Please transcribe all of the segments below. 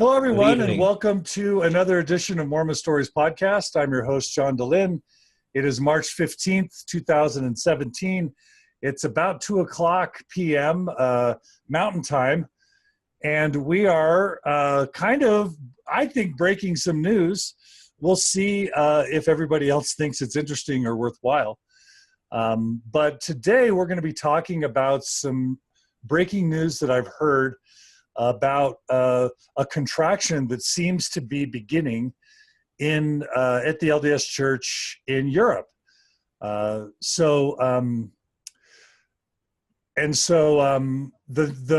Hello, Good everyone, and evening. welcome to another edition of Mormon Stories Podcast. I'm your host, John DeLynn. It is March 15th, 2017. It's about 2 o'clock p.m. Mountain Time, and we are I think, breaking some news. We'll see if everybody else thinks it's interesting or worthwhile. But today we're going to be talking about some breaking news that I've heard about a contraction that seems to be beginning at the LDS Church in Europe. The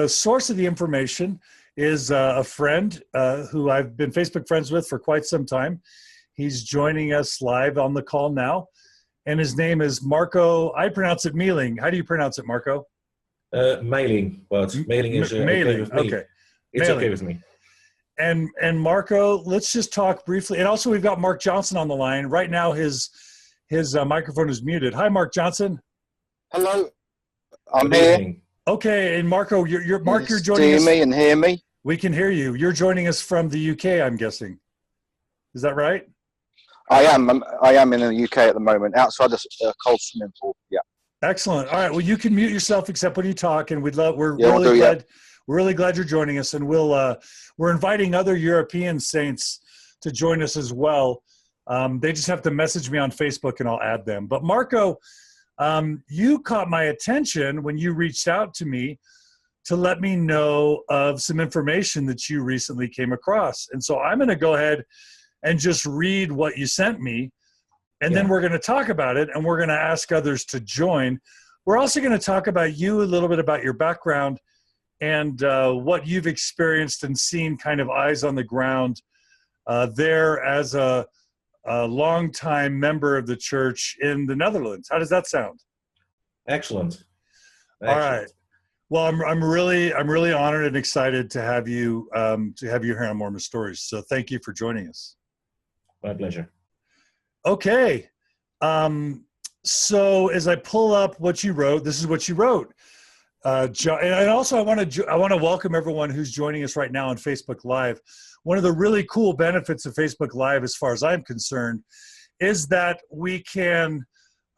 source of the information is a friend who I've been Facebook friends with for quite some time. He's joining us live on the call now, and his name is Marko. I pronounce it Meiling. How do you pronounce it, Marko? Meiling, but Meiling is okay with me. Okay. It's Meiling. okay with me. And Marko, let's just talk briefly. And also, we've got Mark Johnson on the line right now. His microphone is muted. Hi, Mark Johnson. Hello, I'm Good here. evening. Okay, and Marko, you're Mark. You're You joining us. see me and hear me? We can hear you. You're joining us from the UK, I'm guessing. Is that right? I am in the UK at the moment, outside the cold swimming pool. Yeah. Excellent. All right. Well, you can mute yourself except when you talk, and we're really glad you're joining us, and we're inviting other European saints to join us as well. They just have to message me on Facebook, and I'll add them. But Marko, you caught my attention when you reached out to me to let me know of some information that you recently came across, and so I'm going to go ahead and just read what you sent me. And then we're going to talk about it, and we're going to ask others to join. We're also going to talk about you, a little bit about your background, and what you've experienced and seen, kind of eyes on the ground there as a longtime member of the church in the Netherlands. How does that sound? Excellent. All right. Well, I'm really honored and excited to have you here on Mormon Stories. So thank you for joining us. My pleasure. Okay. So as I pull up what you wrote, this is what you wrote. John, and also I want to welcome everyone who's joining us right now on Facebook Live. One of the really cool benefits of Facebook Live, as far as I'm concerned, is that we can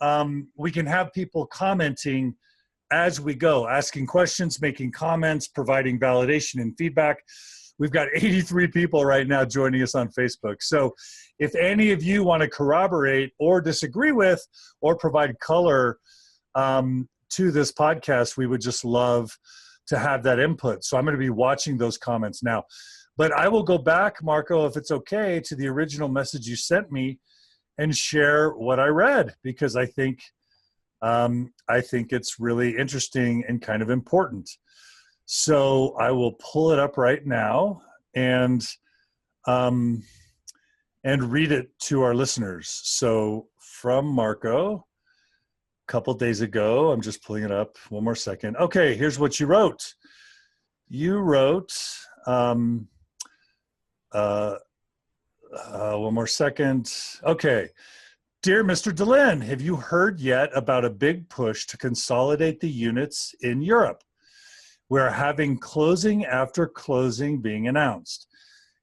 have people commenting as we go, asking questions, making comments, providing validation and feedback. We've got 83 people right now joining us on Facebook. So if any of you want to corroborate or disagree with or provide color to this podcast, we would just love to have that input. So I'm going to be watching those comments now. But I will go back, Marko, if it's okay, to the original message you sent me and share what I read, because I think it's really interesting and kind of important. So I will pull it up right now and read it to our listeners. So from Marko, a couple days ago, I'm just pulling it up. One more second. Okay, here's what you wrote. You wrote, one more second. Okay. Dear Mr. DeLynn, have you heard yet about a big push to consolidate the units in Europe? We're having closing after closing being announced.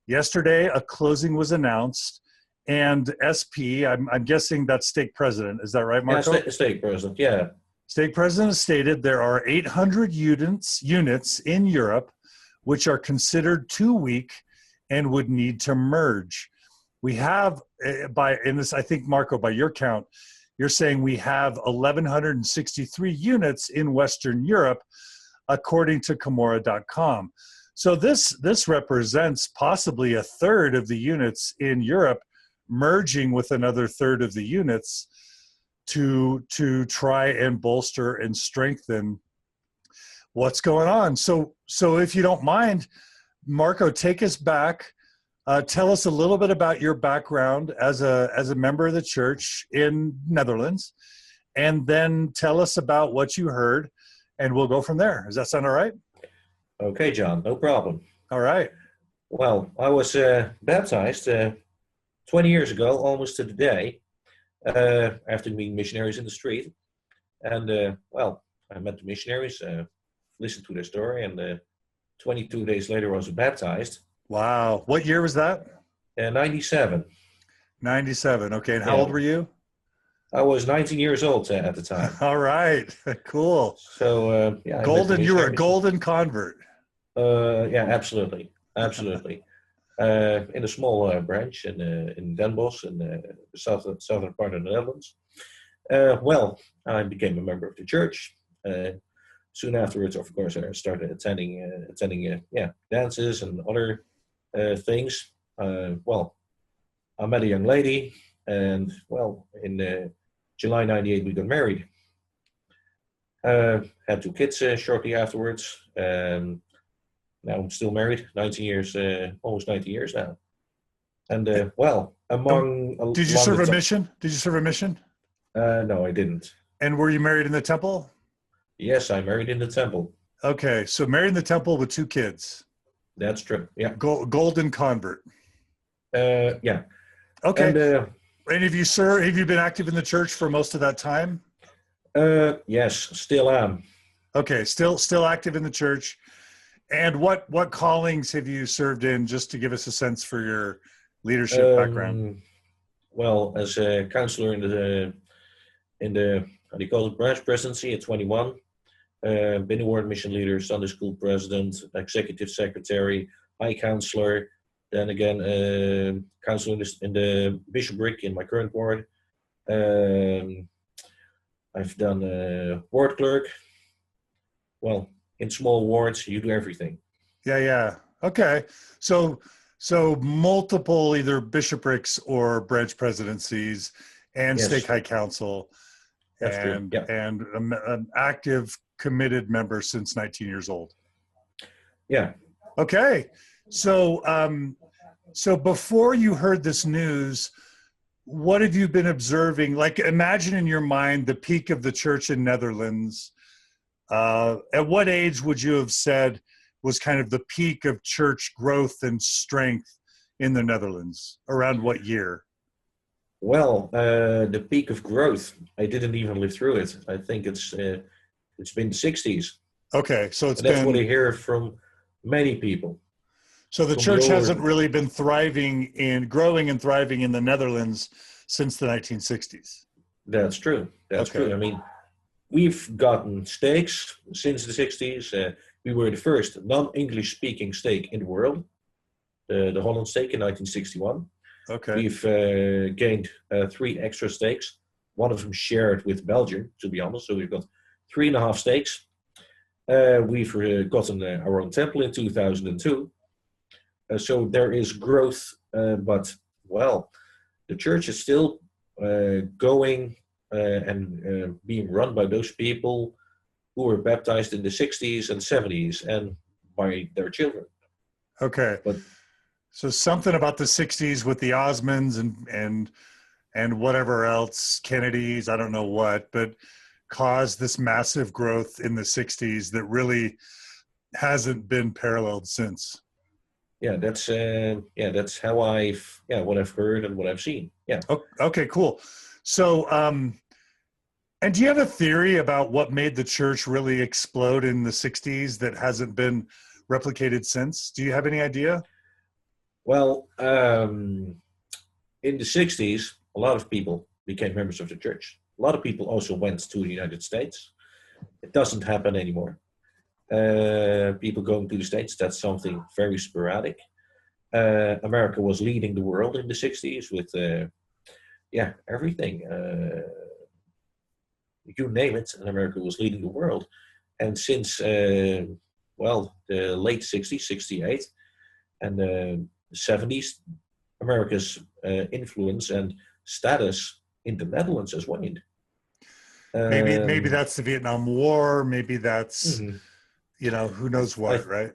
Yesterday, a closing was announced, and SP, I'm guessing that's stake president. Is that right, Marko? Yeah, stake president, yeah. Stake president stated there are 800 units in Europe which are considered too weak and would need to merge. We have, I think, Marko, by your count, you're saying we have 1,163 units in Western Europe, according to Comora.com. So this represents possibly a third of the units in Europe merging with another third of the units to try and bolster and strengthen what's going on. So if you don't mind, Marko, take us back. Tell us a little bit about your background as a member of the church in Netherlands, and then tell us about what you heard, and we'll go from there. Does that sound all right? Okay, John, no problem. All right. Well, I was baptized 20 years ago, almost to the day, after meeting missionaries in the street. And, I met the missionaries, listened to their story, and 22 days later I was baptized. Wow. What year was that? 97. 97. Okay. And how Yeah. old were you? I was 19 years old at the time. All right. Cool. So, yeah. You were a golden convert. Yeah, absolutely. Absolutely. In a small branch in Den Bosch, in the southern part of the Netherlands. Well, I became a member of the church. Soon afterwards, of course, I started attending dances and other things. Well, I met a young lady, and well, in July '98 we got married. Had 2 kids shortly afterwards. Now I'm still married, 19 years, almost 19 years now. And well, Did you serve a mission? Did you serve a mission? No, I didn't. And were you married in the temple? Yes, I married in the temple. Okay, so married in the temple with 2 kids. That's true. Yeah. Golden convert. Yeah. Okay. And have you been active in the church for most of that time? yes, still am. Okay, still active in the church. And what callings have you served in, just to give us a sense for your leadership background? Well, as a counselor in the how do you call it, branch presidency at 21. Been a ward mission leader, Sunday school president, executive secretary, high counselor. Then again, counselor in the bishopric in my current ward. I've done ward clerk. Well, in small wards, you do everything. Yeah. Okay. So multiple either bishoprics or branch presidencies and Yes. stake high council. That's true. Yeah. And an active, committed member since 19 years old. Yeah. Okay. So before you heard this news, what have you been observing? Like, imagine in your mind the peak of the church in Netherlands. At what age would you have said was kind of the peak of church growth and strength in the Netherlands? Around what year? Well, the peak of growth, I didn't even live through it. I think it's been the 60s. Okay, so that's what I hear from many people. So the church hasn't really been growing and thriving in the Netherlands since the 1960s. That's true. That's true. I mean, we've gotten stakes since the 60s. We were the first non-English speaking stake in the world, the Holland stake in 1961. Okay. We've gained 3 extra stakes, one of them shared with Belgium, to be honest. So we've got 3.5 stakes. We've gotten our own temple in 2002. So there is growth, but, well, the church is still going and being run by those people who were baptized in the 60s and 70s and by their children. Okay. So something about the 60s with the Osmonds and whatever else, Kennedys, I don't know what, but caused this massive growth in the 60s that really hasn't been paralleled since. Yeah, that's how what I've heard and what I've seen. Yeah. Okay, cool. So, and do you have a theory about what made the church really explode in the 60s that hasn't been replicated since? Do you have any idea? Well, in the 60s, a lot of people became members of the church. A lot of people also went to the United States. It doesn't happen anymore. People going to the States, that's something very sporadic. America was leading the world in the 60s with, everything. You name it, and America was leading the world. And since, the late 60s, 68, and the 70s, America's influence and status in the Netherlands has waned. Maybe that's the Vietnam War. Maybe that's, who knows what, right?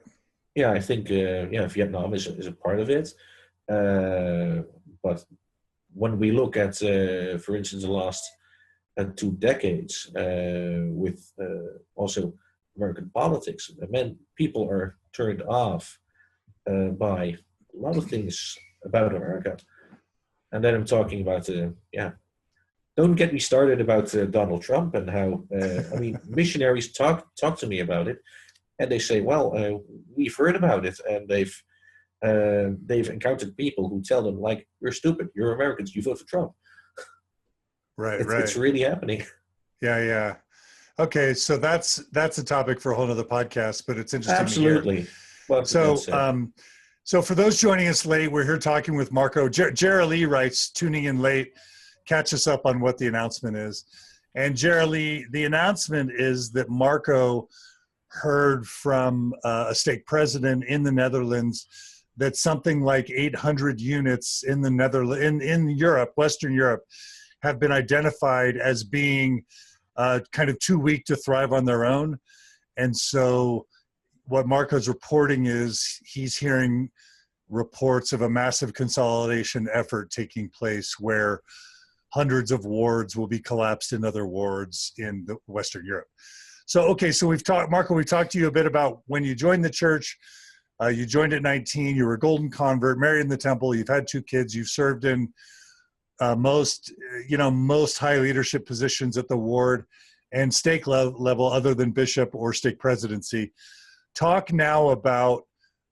Yeah, I think, Vietnam is a part of it. But when we look at, for instance, the last 2 decades with also American politics, people are turned off by a lot of things about America. And then I'm talking about, don't get me started about Donald Trump and how, missionaries talk to me about it. And they say, well, we've heard about it, and they've they've encountered people who tell them, like, you're stupid, you're Americans, you vote for Trump. Right, It's really happening. Yeah. Okay, so that's a topic for a whole other podcast, but it's interesting Absolutely. to hear. But So for those joining us late, we're here talking with Marko. Jerry Lee writes, tuning in late, catch us up on what the announcement is. And Jerry Lee, the announcement is that Marko heard from a stake president in the Netherlands that something like 800 units in the Netherlands, in Europe, Western Europe, have been identified as being kind of too weak to thrive on their own. And so what Marko's reporting is he's hearing reports of a massive consolidation effort taking place where hundreds of wards will be collapsed in other wards in the Western Europe. So, okay, so Marko, we talked to you a bit about when you joined the church. You joined at 19, you were a golden convert, married in the temple, you've had 2 kids, you've served in most high leadership positions at the ward and stake level other than bishop or stake presidency. Talk now about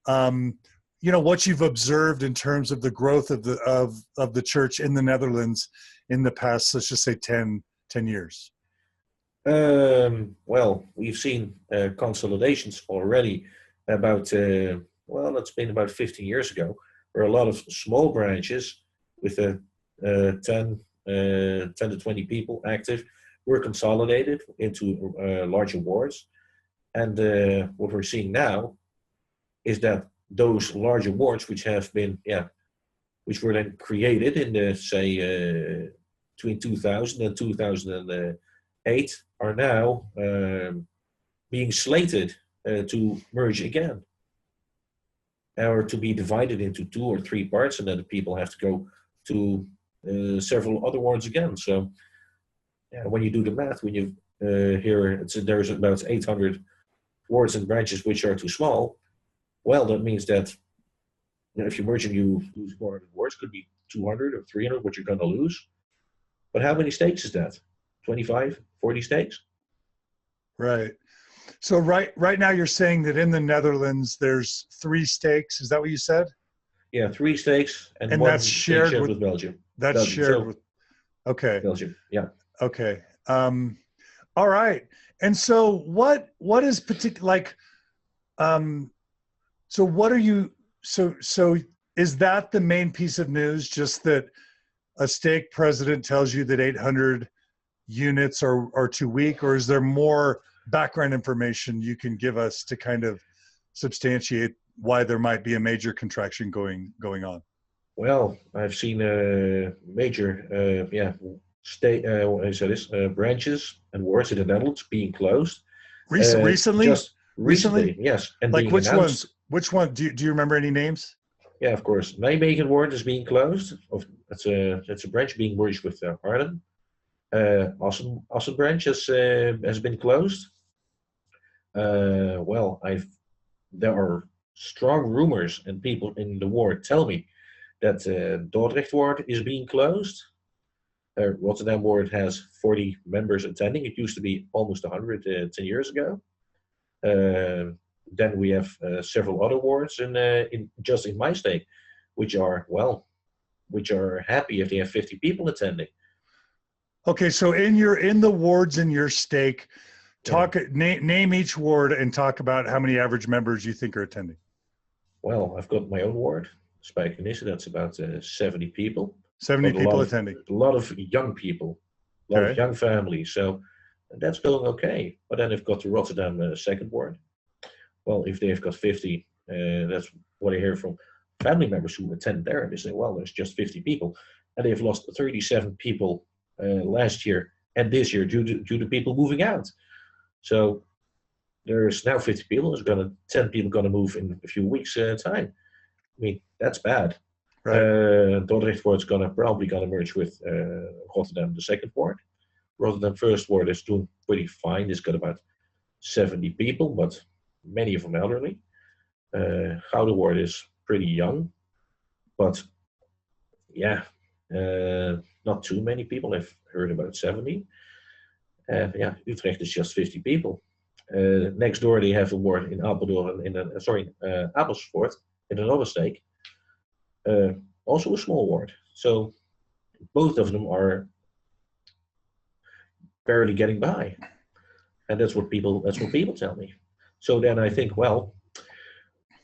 what you've observed in terms of the growth of the church in the Netherlands in the past, let's just say 10 years. Well, we've seen consolidations already about it's been about 15 years ago, where a lot of small branches with 10 to 20 people active were consolidated into larger wards. And what we're seeing now is that those larger wards, which were then created in the between 2000 and 2008, are now being slated to merge again, or to be divided into 2 or 3 parts, and then the people have to go to several other wards again. So when you do the math, when you there's about 800 wards and branches which are too small, well, that means that if you merge and you lose 400 wards, could be 200 or 300, what you're going to lose. But how many stakes is that? 25, 40 stakes? Right. So right now you're saying that in the Netherlands there's 3 stakes. Is that what you said? Yeah, 3 stakes and 1 that's shared with Belgium. That's Belgium. shared with. Okay. Belgium. Yeah. Okay. All right. And so what is particular, like, so what are you, so is that the main piece of news, just that a stake president tells you that 800 units are too weak, or is there more background information you can give us to kind of substantiate why there might be a major contraction going on? Well, I've seen major branches and wards in the Netherlands being closed. Recently? Just recently, yes. And like which announced. ones? Which one? Do you remember any names? Yeah, of course. Nijmegen ward is being closed. That's a branch being merged with Haarlem. Assen branch has been closed. There are strong rumors, and people in the ward tell me that Dordrecht ward is being closed. Rotterdam ward has 40 members attending. It used to be almost 100 10 years ago. Then we have several other wards in my stake, which are happy if they have 50 people attending. Okay, so in the wards in your stake, name each ward and talk about how many average members you think are attending. Well, I've got my own ward, Spijkenisse. That's about 70 people. 70 people attending. A lot of young people, a lot of young families. So that's going okay. But then I've got the Rotterdam second ward. Well, if they've got 50, that's what I hear from family members who attend there. They say, well, there's just 50 people. And they've lost 37 people last year and this year due to people moving out. So there's now 50 people. There's 10 people going to move in a few weeks' time. I mean, that's bad. Right. Dordrecht ward is probably going to merge with Rotterdam, the second ward. Rotterdam first ward is doing pretty fine. It's got about 70 people, but many of them elderly. Gouden ward is pretty young, but not too many people. I've heard about 70. Utrecht is just 50 people. Next door they have a ward in Apeldoorn, Amersfoort, in another stake, also a small ward. So both of them are barely getting by, and that's what people tell me. So then I think, well,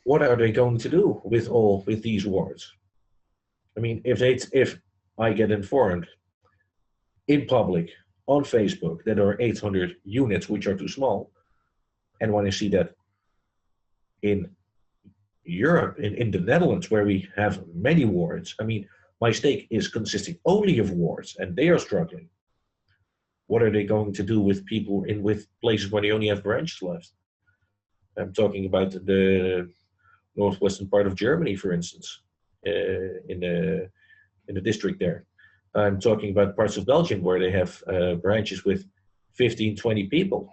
what are they going to do with these wards? I mean, if I get informed in public on Facebook that there are 800 units which are too small, and when I see that in Europe, in the Netherlands, where we have many wards, I mean, my stake is consisting only of wards, and they are struggling. What are they going to do with people with places where they only have branches left? I'm talking about the northwestern part of Germany, for instance, in the district there. I'm talking about parts of Belgium where they have branches with 15, 20 people.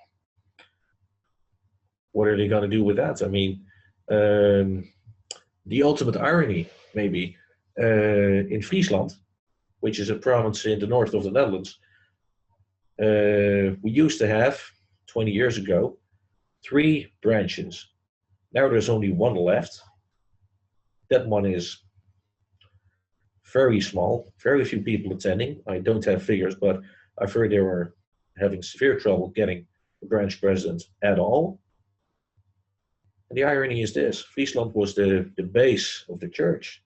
What are they going to do with that? I mean, the ultimate irony, maybe, in Friesland, which is a province in the north of the Netherlands, we used to have, 20 years ago, 3 branches. Now there's only 1 left. That one is very small, very few people attending. I don't have figures, but I've heard they were having severe trouble getting a branch president at all. And the irony is this: Friesland was the base of the church.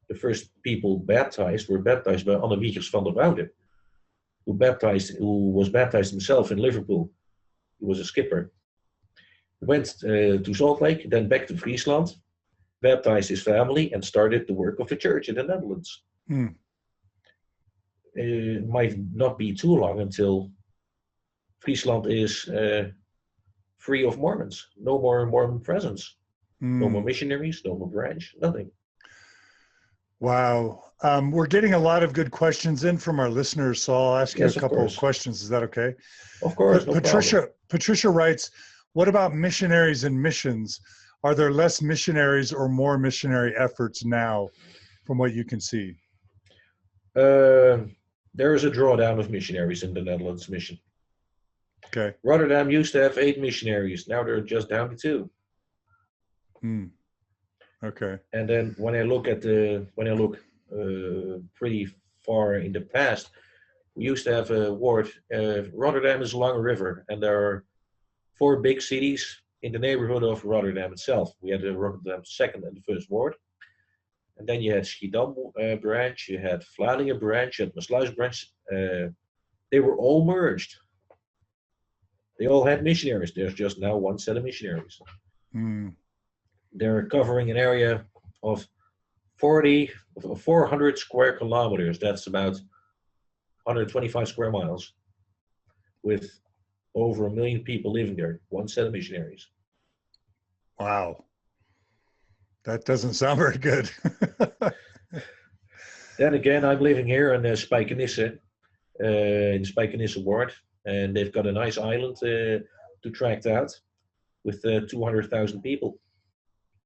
The first people baptized were baptized by Anne Wiegers van der Woude, who was baptized himself in Liverpool. He was a skipper. He went to Salt Lake, then back to Friesland, baptized his family, and started the work of the church in the Netherlands. It might not be too long until Friesland is free of Mormons. No more Mormon presence. No more missionaries, no more branch, nothing. Wow. We're getting a lot of good questions in from our listeners, so I'll ask you a couple of questions. Is that okay? Of course. No Patricia writes, what about missionaries and missions? Are there less missionaries or more missionary efforts now, from what you can see? There is a drawdown of missionaries in the Netherlands mission. Okay. Rotterdam used to have 8 missionaries. Now they're just down to 2. Okay. And then when I look pretty far in the past, we used to have a ward. Rotterdam is along a river, and there are 4 big cities in the neighborhood of Rotterdam itself. We had the Rotterdam 2nd and the 1st ward. And then you had Schiedam branch, you had Vlaardingen branch, you had Maasluis branch. They were all merged. They all had missionaries. There's just now 1 set of missionaries. They're covering an area of 400 square kilometers. That's about 125 square miles, with over 1 million people living there. 1 set of missionaries. Wow. That doesn't sound very good. Then again, I'm living here in Spijkenisse, in the Spijkenisse ward, and they've got a nice island to tract out with 200,000 people.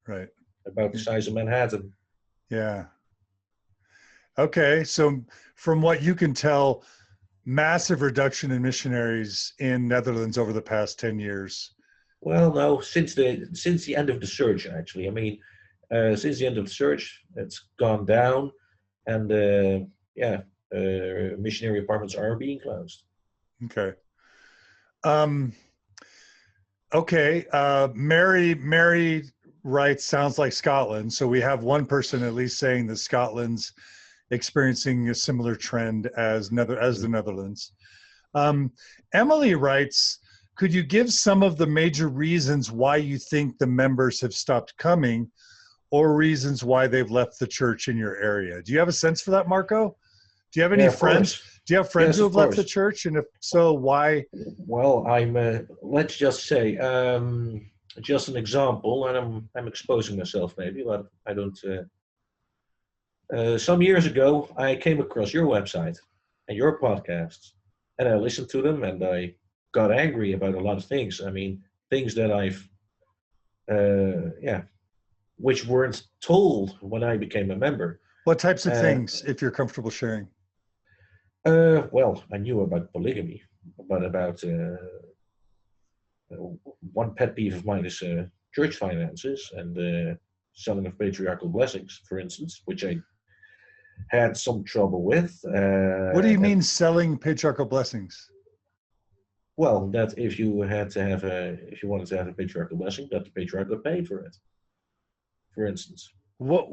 Right. About the size of Manhattan. Yeah. Okay. So from what you can tell, massive reduction in missionaries in Netherlands over the past 10 years. Well, no, since the end of the surge, actually. I mean, since the end of the surge, it's gone down, and missionary apartments are being closed. Okay. Mary writes, sounds like Scotland. So we have one person at least saying that Scotland's experiencing a similar trend as the Netherlands. Emily writes, could you give some of the major reasons why you think the members have stopped coming, or reasons why they've left the church in your area? Do you have a sense for that, Marko? Do you have any friends? Do you have friends who have left the church? And if so, why? Well, I'm, let's just say, just an example, and I'm exposing myself maybe, but I don't. Some years ago, I came across your website and your podcasts, and I listened to them, and I got angry about a lot of things. I mean, things that I've, which weren't told when I became a member. What types of things, if you're comfortable sharing? Well, I knew about polygamy, but about one pet peeve of mine is church finances, and selling of patriarchal blessings, for instance, which I had some trouble with. What do you mean selling patriarchal blessings? Well, that if you wanted to have a patriarchal blessing, that the patriarch got paid for it, for instance. What?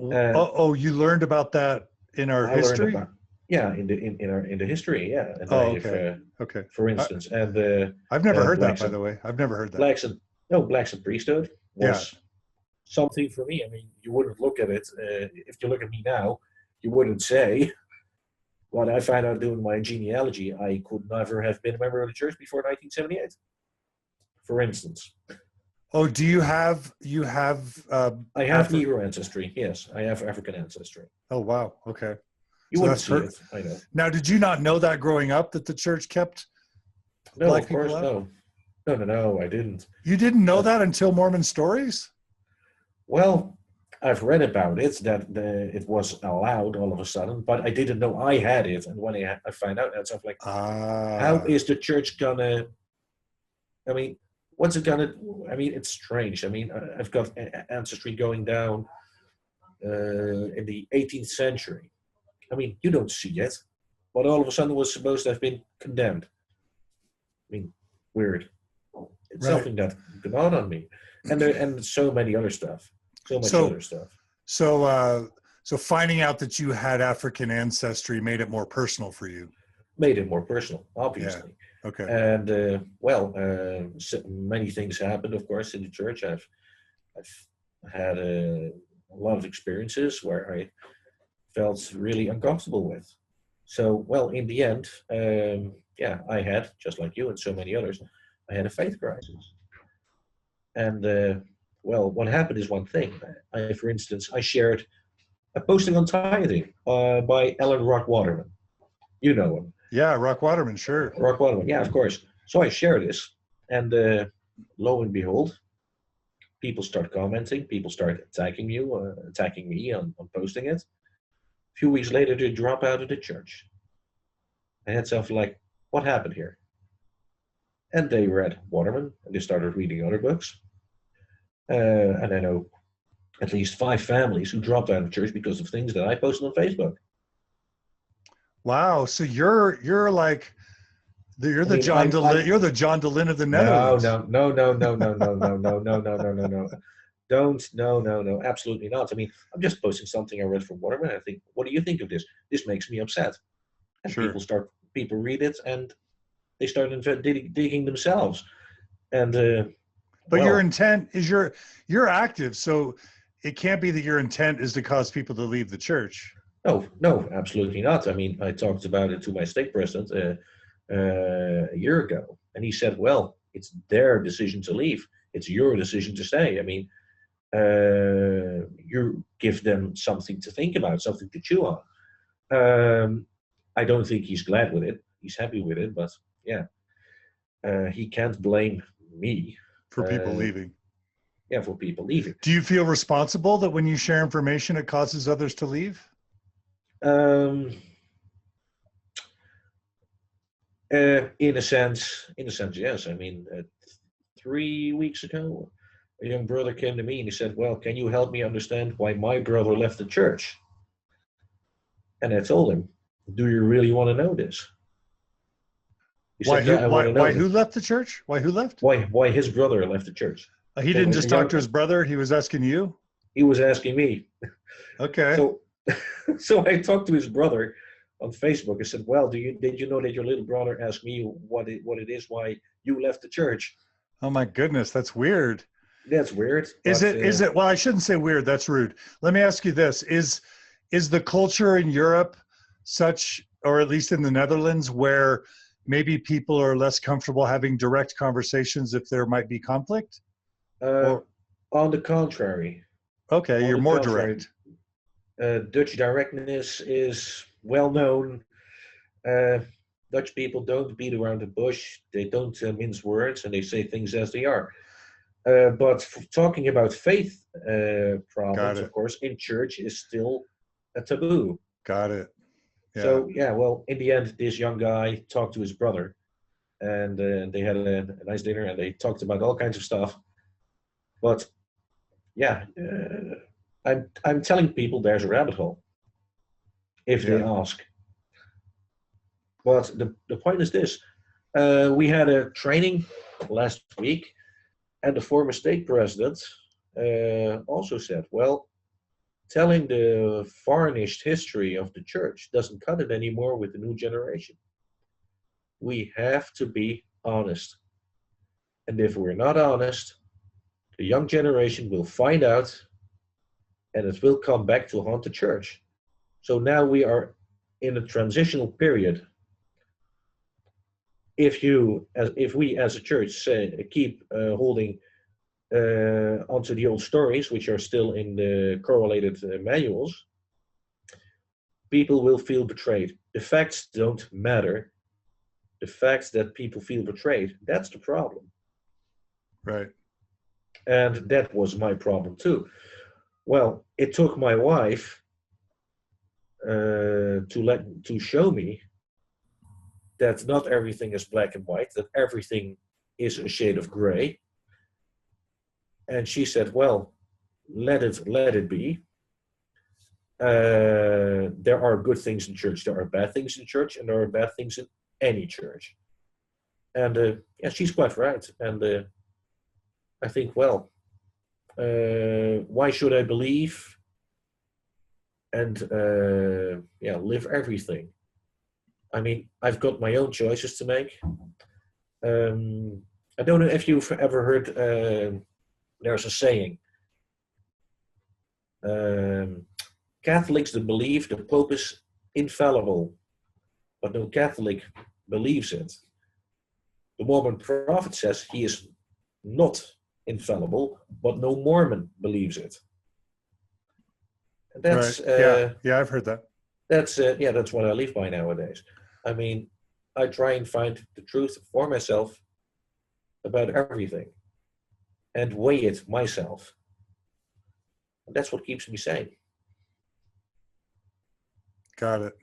You learned about that in our history? In the history, yeah. And okay. For instance, I've never heard that, by the way. I've never heard that. Blacks and priesthood was something for me. I mean, you wouldn't look at it. If you look at me now, you wouldn't say, when I found out doing my genealogy, I could never have been a member of the church before 1978, for instance. Oh, do you have? I have Negro ancestry. Yes, I have African ancestry. Oh, wow. Okay. You wouldn't see it. I know. Now, did you not know that growing up that the church kept? No, of course, no. No, I didn't. You didn't know that until Mormon Stories? Well, I've read about it, that it was allowed all of a sudden, but I didn't know I had it. And when I find out, it's like, how is the church gonna, I mean, what's it gonna, I mean, it's strange. I mean, I've got ancestry going down in the 18th century. I mean, you don't see it, but all of a sudden it was supposed to have been condemned. I mean, weird. It's something that got on me. And so many other stuff. So finding out that you had African ancestry made it more personal for you. Made it more personal, obviously. Yeah. Okay. And so many things happened, of course, in the church. I've had a lot of experiences where I felt really uncomfortable with. So, well, in the end, I had, just like you and so many others, I had a faith crisis. And what happened is one thing. For instance, I shared a posting on tithing by Ellen Rock Waterman. You know him. Yeah, Rock Waterman, sure. Rock Waterman, yeah, of course. So I share this, and lo and behold, people start commenting, people start attacking me on posting it. A few weeks later, they drop out of the church. I had something like, what happened here? And they read Waterman, and they started reading other books. And I know at least 5 families who dropped out of church because of things that I posted on Facebook. Wow! So you're the John DeLynn of the Netherlands. No, absolutely not. I mean, I'm just posting something I read from Waterman. I think, what do you think of this? This makes me upset. And sure. People read it and they start digging themselves. And but your intent is you're active, so it can't be that your intent is to cause people to leave the church. No, absolutely not. I mean, I talked about it to my stake president a year ago, and he said, well, it's their decision to leave. It's your decision to stay. I mean, you give them something to think about, something to chew on. I don't think he's glad with it. He's happy with it, but yeah, he can't blame me. For people leaving. Yeah, for people leaving. Do you feel responsible that when you share information, it causes others to leave? In a sense, yes. I mean, 3 weeks ago, a young brother came to me and he said, well, can you help me understand why my brother left the church? And I told him, do you really want to know this? Why who left the church? Why who left? Why his brother left the church. He didn't just talk to his brother, he was asking you? He was asking me. Okay. So I talked to his brother on Facebook. I said, well, did you know that your little brother asked me what it is why you left the church? Oh my goodness, that's weird. That's weird. Is it well, I shouldn't say weird, that's rude. Let me ask you this. Is the culture in Europe such, or at least in the Netherlands, where maybe people are less comfortable having direct conversations if there might be conflict? On the contrary. Okay, you're more direct. Dutch directness is well known. Dutch people don't beat around the bush. They don't mince words, and they say things as they are. But talking about faith problems, of course, in church is still a taboo. Got it. Yeah. So, yeah, well, in the end, this young guy talked to his brother, and they had a nice dinner, and they talked about all kinds of stuff. But, yeah, I'm telling people there's a rabbit hole if they ask. But the point is this: we had a training last week, and the former stake president also said, "Well, telling the varnished history of the church doesn't cut it anymore with the new generation. We have to be honest, and if we're not honest, the young generation will find out, and it will come back to haunt the church." So now we are in a transitional period. If we as a church keep holding onto the old stories, which are still in the correlated manuals, people will feel betrayed. The facts don't matter. The fact that people feel betrayed, that's the problem. Right. And that was my problem too. Well, it took my wife to show me that not everything is black and white, that everything is a shade of gray. And she said, well, let it be. There are good things in church, there are bad things in church, and there are bad things in any church. And she's quite right. And I think, well, why should I believe and live everything? I mean, I've got my own choices to make. I don't know if you've ever heard, there's a saying, Catholics that believe the Pope is infallible, but no Catholic believes it. The Mormon prophet says he is not infallible, but no Mormon believes it. And that's right. Yeah, I've heard that. That's what I live by nowadays. I mean, I try and find the truth for myself about everything and weigh it myself. And that's what keeps me sane. Got it.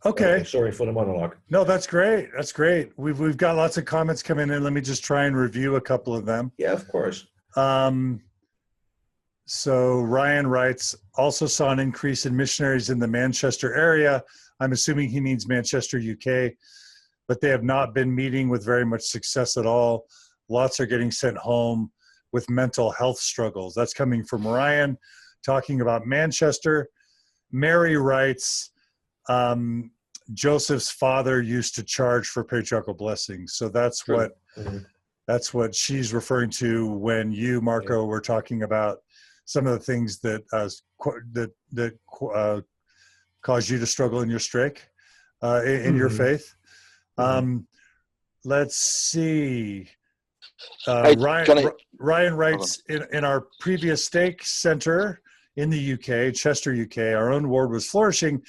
Okay. Sorry for the monologue. No, that's great. That's great. We've got lots of comments coming in. Let me just try and review a couple of them. Yeah, of course. So Ryan writes, also saw an increase in missionaries in the Manchester area. I'm assuming he means Manchester, UK, but they have not been meeting with very much success at all. Lots are getting sent home with mental health struggles. That's coming from Ryan talking about Manchester. Mary writes, Joseph's father used to charge for patriarchal blessings. So that's True. what that's what she's referring to when you, Marko, were talking about some of the things that cause you to struggle in your stake, in your faith. Let's see. Hey, Ryan writes, in our previous stake center in the UK, Chester, UK, our own ward was flourishing,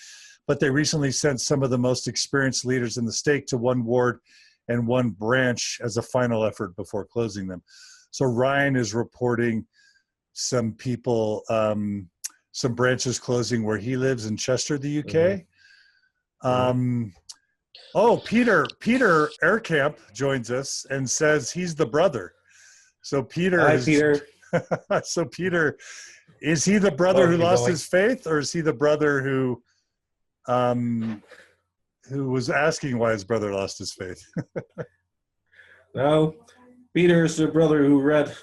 but they recently sent some of the most experienced leaders in the stake to one ward and one branch as a final effort before closing them. So Ryan is reporting some people, some branches closing where he lives in Chester, the UK. Oh, Peter Aircamp joins us and says he's the brother. So Peter Hi, Peter. So Peter, is he the brother who lost his faith, or is he the brother who was asking why his brother lost his faith? No, Peter is the brother who read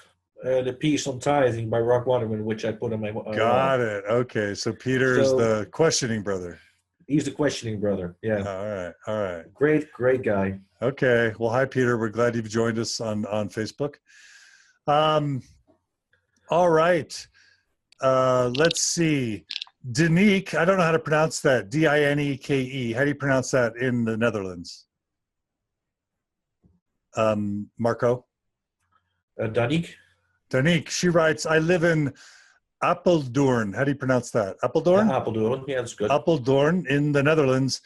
the piece on tithing by Rock Waterman, which I put on my Got it. Okay, so Peter is the questioning brother. He's the questioning brother. Yeah. All right. Great guy. Okay. Well, hi, Peter. We're glad you've joined us on Facebook. All right. Let's see. Dinique, I don't know how to pronounce that. Dineke. How do you pronounce that in the Netherlands? Marko? Danique. She writes, I live in Apeldoorn. How do you pronounce that? Apeldoorn? Yeah, Apeldoorn. Yeah, that's good. Apeldoorn in the Netherlands.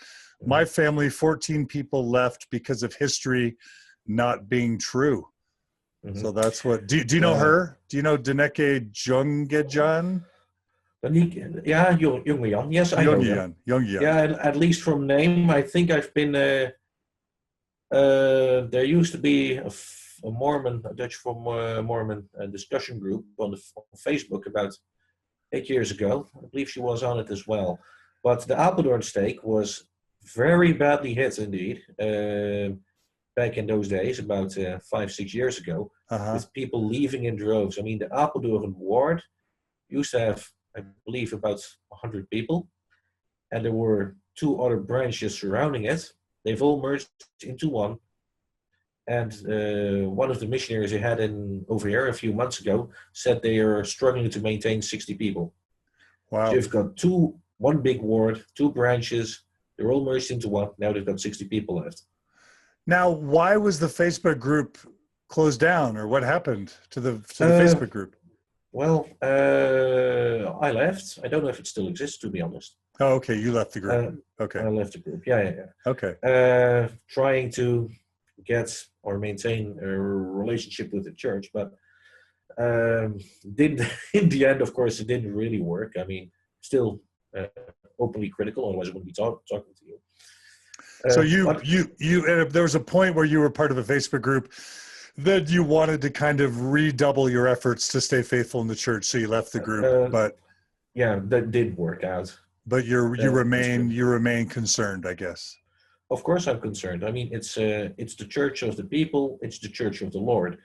My family, 14 people left because of history not being true. So that's what. Do you know her? Do you know Dineke Jongejan? Yeah, Jongejan. Yes, I know her. Jongejan. Yeah, at least from name. I think I've been. There used to be a Mormon, a Dutch Mormon discussion group on Facebook about 8 years ago. I believe she was on it as well. But the Apeldoorn stake was very badly hit indeed. Back in those days, about 5-6 years ago, with people leaving in droves. I mean, the Apeldoorn ward used to have, I believe, about 100 people, and there were 2 other branches surrounding it. They've all merged into one. And one of the missionaries they had over here a few months ago said they are struggling to maintain 60 people. Wow. So you've got one big ward, 2 branches, they're all merged into one. Now they've got 60 people left. Now, why was the Facebook group closed down, or what happened to the Facebook group? Well, I left. I don't know if it still exists, to be honest. Oh, okay. You left the group. Okay. I left the group. Yeah. Okay. Trying to get or maintain a relationship with the church, but didn't. In the end, of course, it didn't really work. I mean, still openly critical. Otherwise, I wouldn't be talking to you. So there was a point where you were part of a Facebook group that you wanted to kind of redouble your efforts to stay faithful in the church, so you left the group. But yeah, that did work out. But you remain concerned, I guess. Of course, I'm concerned. I mean, it's the church of the people. It's the church of the Lord.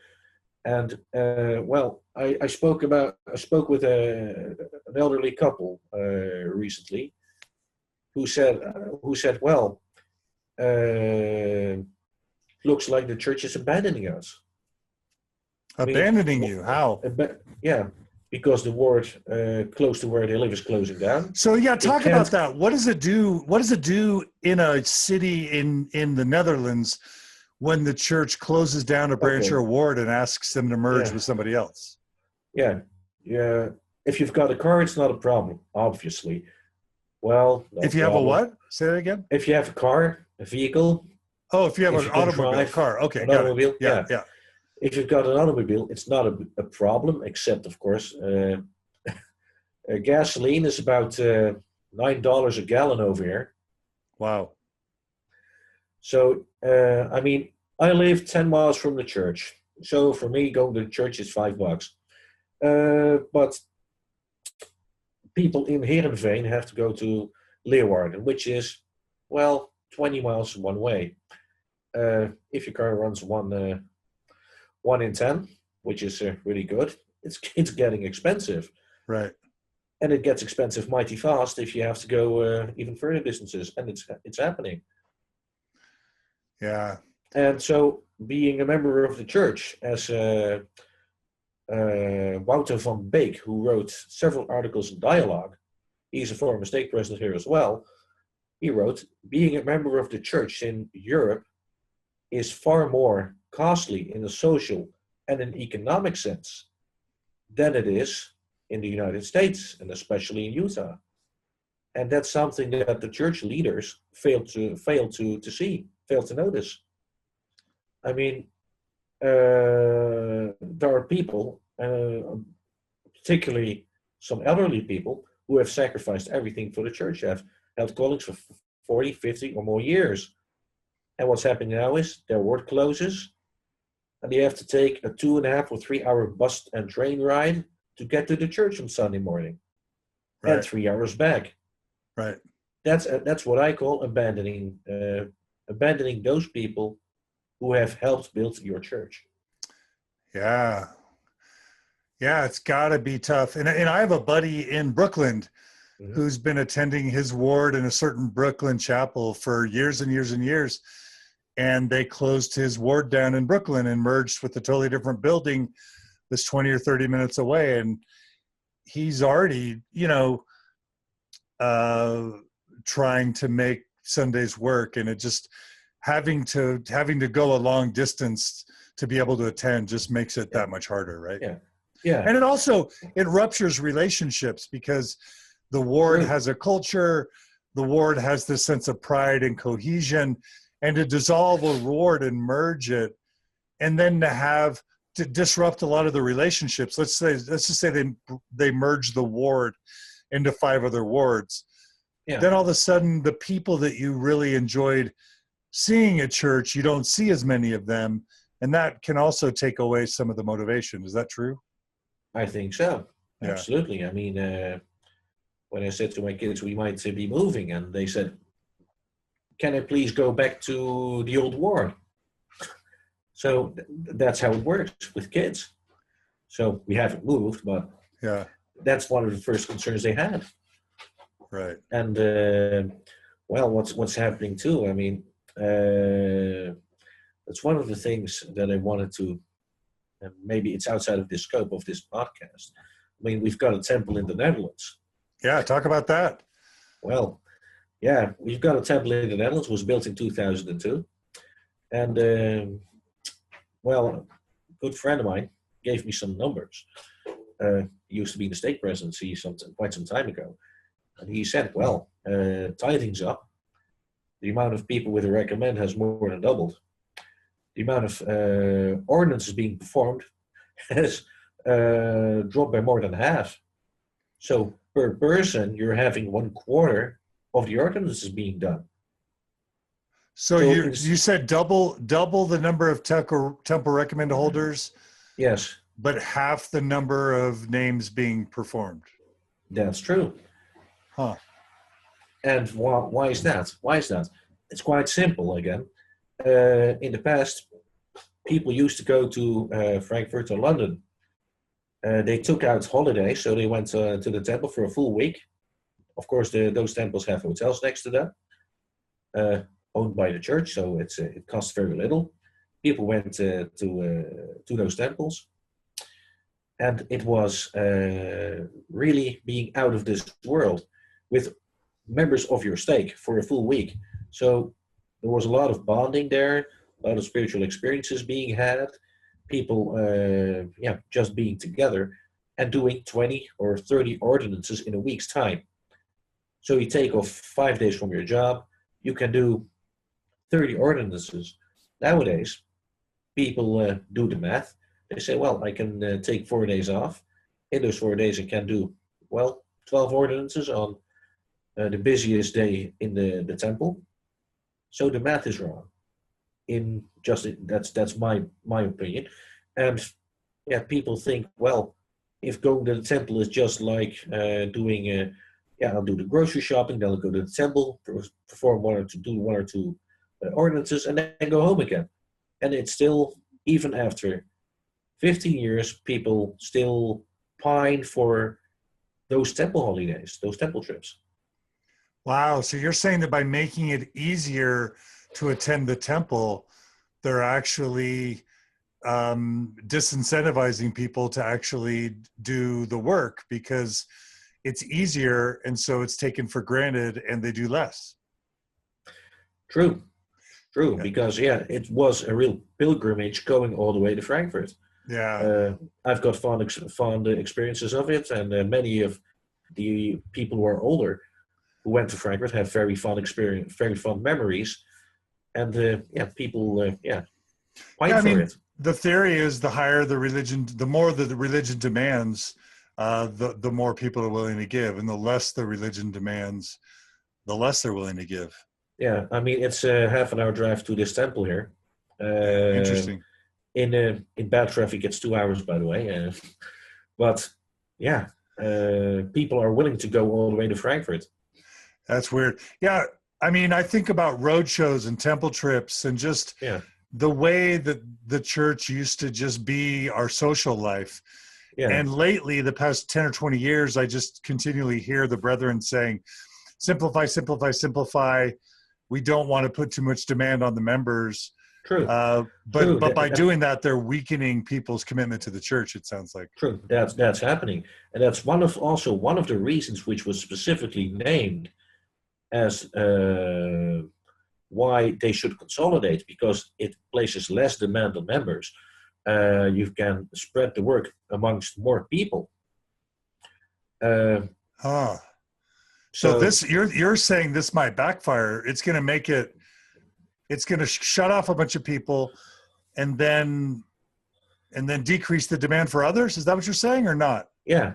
And I spoke with an elderly couple recently, who said, well, looks like the church is abandoning us. Abandoning you? How? Yeah, because the ward close to where they live is closing down. So yeah, talk about that. What does it do? What does it do in a city in the Netherlands when the church closes down a branch or a ward and asks them to merge with somebody else? Yeah. If you've got a car, it's not a problem, obviously. Well, if you have a what? Say that again. If you have a car, a vehicle. Oh, if you have an automobile, car. Okay, an automobile. Yeah. If you've got an automobile, it's not a problem, except, of course, gasoline is about $9 a gallon over here. Wow. So, I mean, I live 10 miles from the church. So for me, going to the church is $5. But people in Heerenveen have to go to Leeuwarden, which is, 20 miles one way. If your car runs 1 in 10, which is really good, it's getting expensive. Right. And it gets expensive mighty fast if you have to go even further distances, and it's happening. Yeah. And so being a member of the church, as Wouter van Beek, who wrote several articles in Dialogue, he's a former stake president here as well, he wrote, being a member of the church in Europe is far more costly in a social and an economic sense than it is in the United States, and especially in Utah. And that's something that the church leaders fail to notice. I mean, there are people, particularly some elderly people, who have sacrificed everything for the church, have held callings for 40, 50 or more years. And what's happening now is their ward closes, and they have to take a 2.5 or 3 hour bus and train ride to get to the church on Sunday morning, and 3 hours back. Right. That's what I call abandoning those people who have helped build your church. Yeah, it's got to be tough. And I have a buddy in Brooklyn who's been attending his ward in a certain Brooklyn chapel for years and years and years. And they closed his ward down in Brooklyn and merged with a totally different building that's 20 or 30 minutes away. And he's already, trying to make Sundays work, and it just having to go a long distance to be able to attend just makes it that much harder, right? Yeah. And it ruptures relationships, because the ward has a culture, the ward has this sense of pride and cohesion, and to dissolve a ward and merge it, and then to disrupt a lot of the relationships. Let's just say they merge the ward into 5 other wards. Yeah. Then all of a sudden, the people that you really enjoyed seeing at church, you don't see as many of them, and that can also take away some of the motivation. Is that true? I think so. Absolutely. I mean, when I said to my kids, we might be moving, and they said, can I please go back to the old ward? So that's how it works with kids. So we haven't moved, but Yeah. that's one of the first concerns they had. Right. And well, what's happening too? I mean, that's one of the things that I wanted to. And maybe it's outside of the scope of this podcast. I mean, we've got a temple in the Netherlands. Yeah, talk about that. Well, yeah, we've got a temple in the Netherlands. It was built in 2002, and well, a good friend of mine gave me some numbers. He used to be in the state presidency quite some time ago, and he said, "Well, tithing's up. The amount of people with a recommend has more than doubled. The amount of ordinances being performed has dropped by more than half. So per person, you're having 1/4 of the ordinances being done." So you said double the number of temple recommend holders, Yes, but half the number of names being performed. that's true. Huh. And why is that? Why is that? It's quite simple again. In the past, people used to go to Frankfurt or London. They took out holidays, so they went to the temple for a full week. Of course, those temples have hotels next to them, owned by the church, so it costs very little. People went to those temples, and it was really being out of this world with members of your stake for a full week. So there was a lot of bonding there, a lot of spiritual experiences being had, people just being together and doing 20 or 30 ordinances in a week's time. So you take off 5 days from your job, you can do 30 ordinances. Nowadays, people do the math. They say, well, I can take 4 days off. In those 4 days, I can do, 12 ordinances on the busiest day in the temple. So the math is wrong. That's my opinion. And people think, well, if going to the temple is just like doing I'll do the grocery shopping, then I'll go to the temple, perform one or two ordinances, and then go home again. And it's still, even after 15 years, people still pine for those temple holidays, those temple trips. Wow. So you're saying that by making it easier to attend the temple, they're actually disincentivizing people to actually do the work because it's easier, and so it's taken for granted and they do less. True, because it was a real pilgrimage going all the way to Frankfurt. Yeah. I've got fond experiences of it, and many of the people who are older who went to Frankfurt have very fond experience, very fond memories, and people fight for it. The theory is the higher the religion, the more that the religion demands, the more people are willing to give, and the less the religion demands, the less they're willing to give. Yeah, I mean, it's a half an hour drive to this temple here. Interesting. In bad traffic, it's 2 hours, by the way. But people are willing to go all the way to Frankfurt. That's weird. Yeah, I mean, I think about road shows and temple trips and just the way that the church used to just be our social life. Yeah. And lately, the past 10 or 20 years, I just continually hear the brethren saying, simplify, simplify, simplify. We don't want to put too much demand on the members. True. But by doing that, they're weakening people's commitment to the church, it sounds like. True. That's happening. And that's one of the reasons which was specifically named as why they should consolidate, because it places less demand on members. You can spread the work amongst more people. So this, you're saying this might backfire. It's going to make it. It's going to shut off a bunch of people, and then decrease the demand for others. Is that what you're saying, or not? Yeah.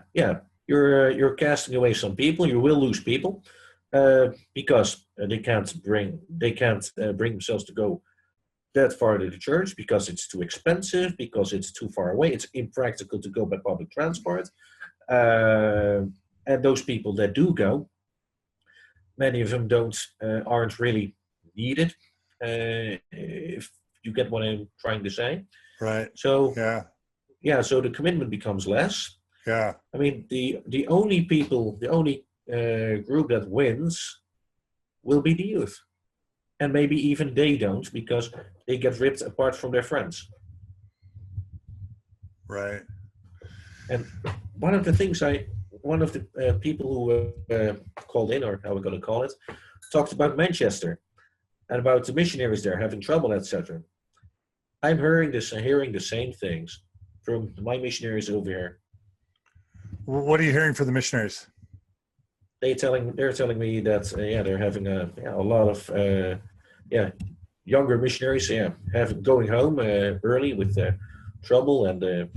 You're casting away some people. You will lose people because they can't bring themselves to go that far to the church, because it's too expensive, because it's too far away. It's impractical to go by public transport. And those people that do go, many of them aren't really needed. If you get what I'm trying to say. Right. So yeah. So the commitment becomes less. Yeah. I mean, the only group that wins will be the youth, and maybe even they don't, because they get ripped apart from their friends. Right. And one of the people who called in, or how we're going to call it, talked about Manchester and about the missionaries there having trouble, etc. I'm hearing the same things from my missionaries over here. What are you hearing from the missionaries? They're telling me that they're having a lot of younger missionaries going home early with trouble, and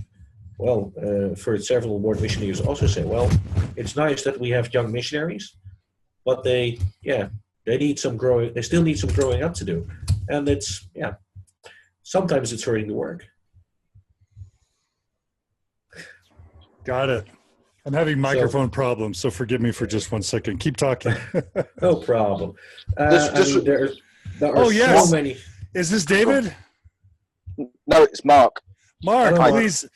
for several more missionaries also say, well, it's nice that we have young missionaries, but they need some growing. They still need some growing up to do, and sometimes it's hurting the work. Got it. I'm having microphone problems, so forgive me for just 1 second. Keep talking. No problem. There are so many. Is this David? No, it's Mark. Mark, please.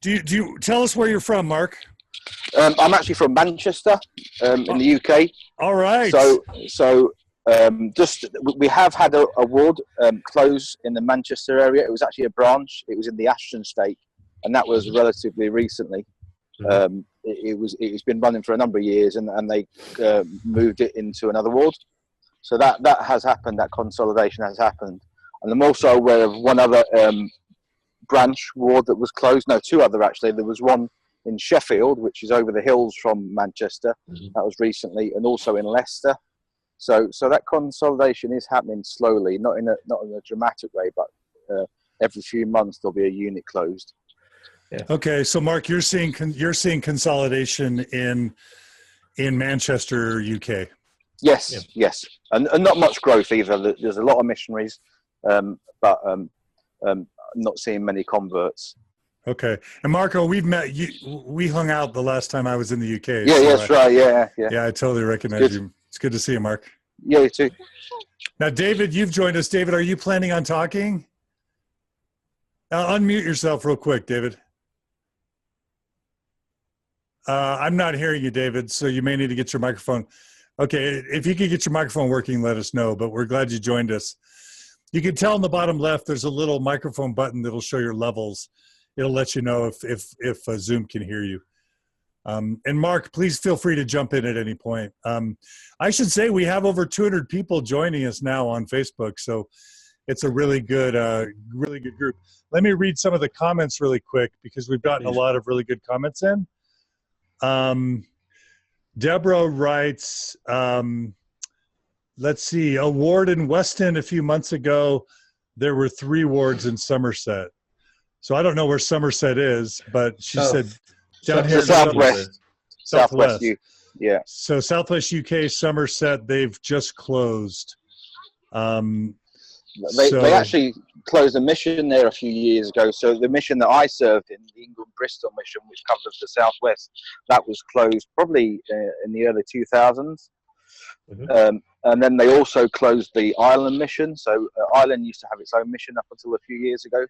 Do you tell us where you're from, Mark? I'm actually from Manchester, in the UK. All right. So we have had a ward close in the Manchester area. It was actually a branch. It was in the Ashton State, and that was relatively recently. It's been running for a number of years, and they moved it into another ward. So that has happened. That consolidation has happened, and I'm also aware of one other branch ward that was closed. No, two other actually. There was one in Sheffield, which is over the hills from Manchester. That was recently, and also in Leicester. So that consolidation is happening slowly, not in a dramatic way, but every few months there'll be a unit closed. Yeah. Okay, so Mark, you're seeing consolidation in Manchester, UK. Yes, yes, and not much growth either. There's a lot of missionaries, but not seeing many converts. Okay, and Marko, we've met. We hung out the last time I was in the UK. Yeah, so that's right. Yeah. Yeah, I totally recognize you. It's good to see you, Mark. Yeah, you too. Now, David, you've joined us. David, are you planning on talking? Unmute yourself real quick, David. I'm not hearing you, David, so you may need to get your microphone. Okay, if you could get your microphone working, let us know, but we're glad you joined us. You can tell in the bottom left, there's a little microphone button that'll show your levels. It'll let you know if Zoom can hear you. And Mark, please feel free to jump in at any point. I should say we have over 200 people joining us now on Facebook, so it's a really good group. Let me read some of the comments really quick because we've gotten a lot of really good comments in. Deborah writes, let's see, a ward in Weston a few months ago, there were 3 wards in Somerset. So I don't know where Somerset is, but she said down here. Southwest. Yeah. So Southwest UK, Somerset, they've just closed. They actually closed a mission there a few years ago. So the mission that I served in, the England-Bristol mission, which covers the Southwest, that was closed probably in the early 2000s. And then they also closed the Ireland mission. So Ireland used to have its own mission up until a few years ago,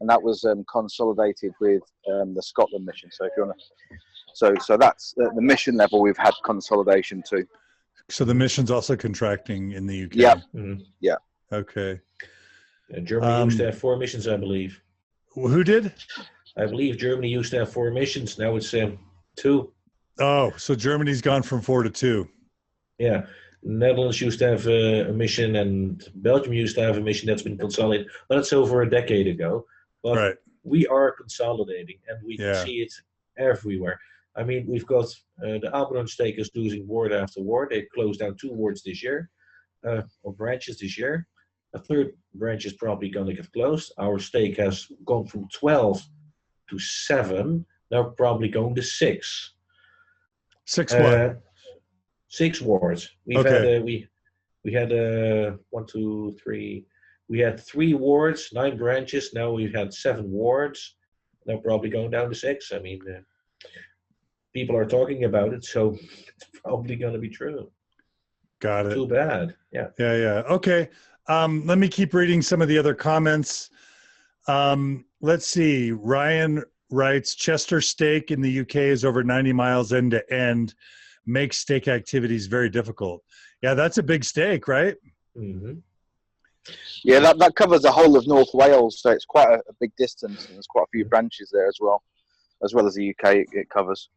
and that was consolidated with the Scotland mission. So if you want to, so that's the mission level. We've had consolidation too. So the mission's also contracting in the UK. Yeah. Yeah. Okay. Germany used to have 4 missions, I believe. Who did? I believe Germany used to have 4 missions. Now it's 2. Oh, so Germany's gone from 4 to 2. Yeah. Netherlands used to have a mission, and Belgium used to have a mission that's been consolidated. But that's over a decade ago. But we are consolidating, and we can see it everywhere. I mean, we've got the Abraham-stakers losing ward after ward. They closed down 2 wards this year, or branches this year. A 3rd branch is probably going to get closed. Our stake has gone from 12 to 7. Now probably going to 6. 6 what? 6 wards. We had 1, 2, 3. We had 3 wards, 9 branches. Now we've had 7 wards. Now probably going down to 6. I mean, people are talking about it, so it's probably going to be true. Got it. Too bad. Yeah. Yeah. Okay. Let me keep reading some of the other comments. Let's see. Ryan writes, Chester steak in the UK is over 90 miles end to end. Makes steak activities very difficult. Yeah, that's a big steak, right? Mm-hmm. Yeah, that covers the whole of North Wales, so it's quite a big distance, and there's quite a few branches there as well as the UK it covers.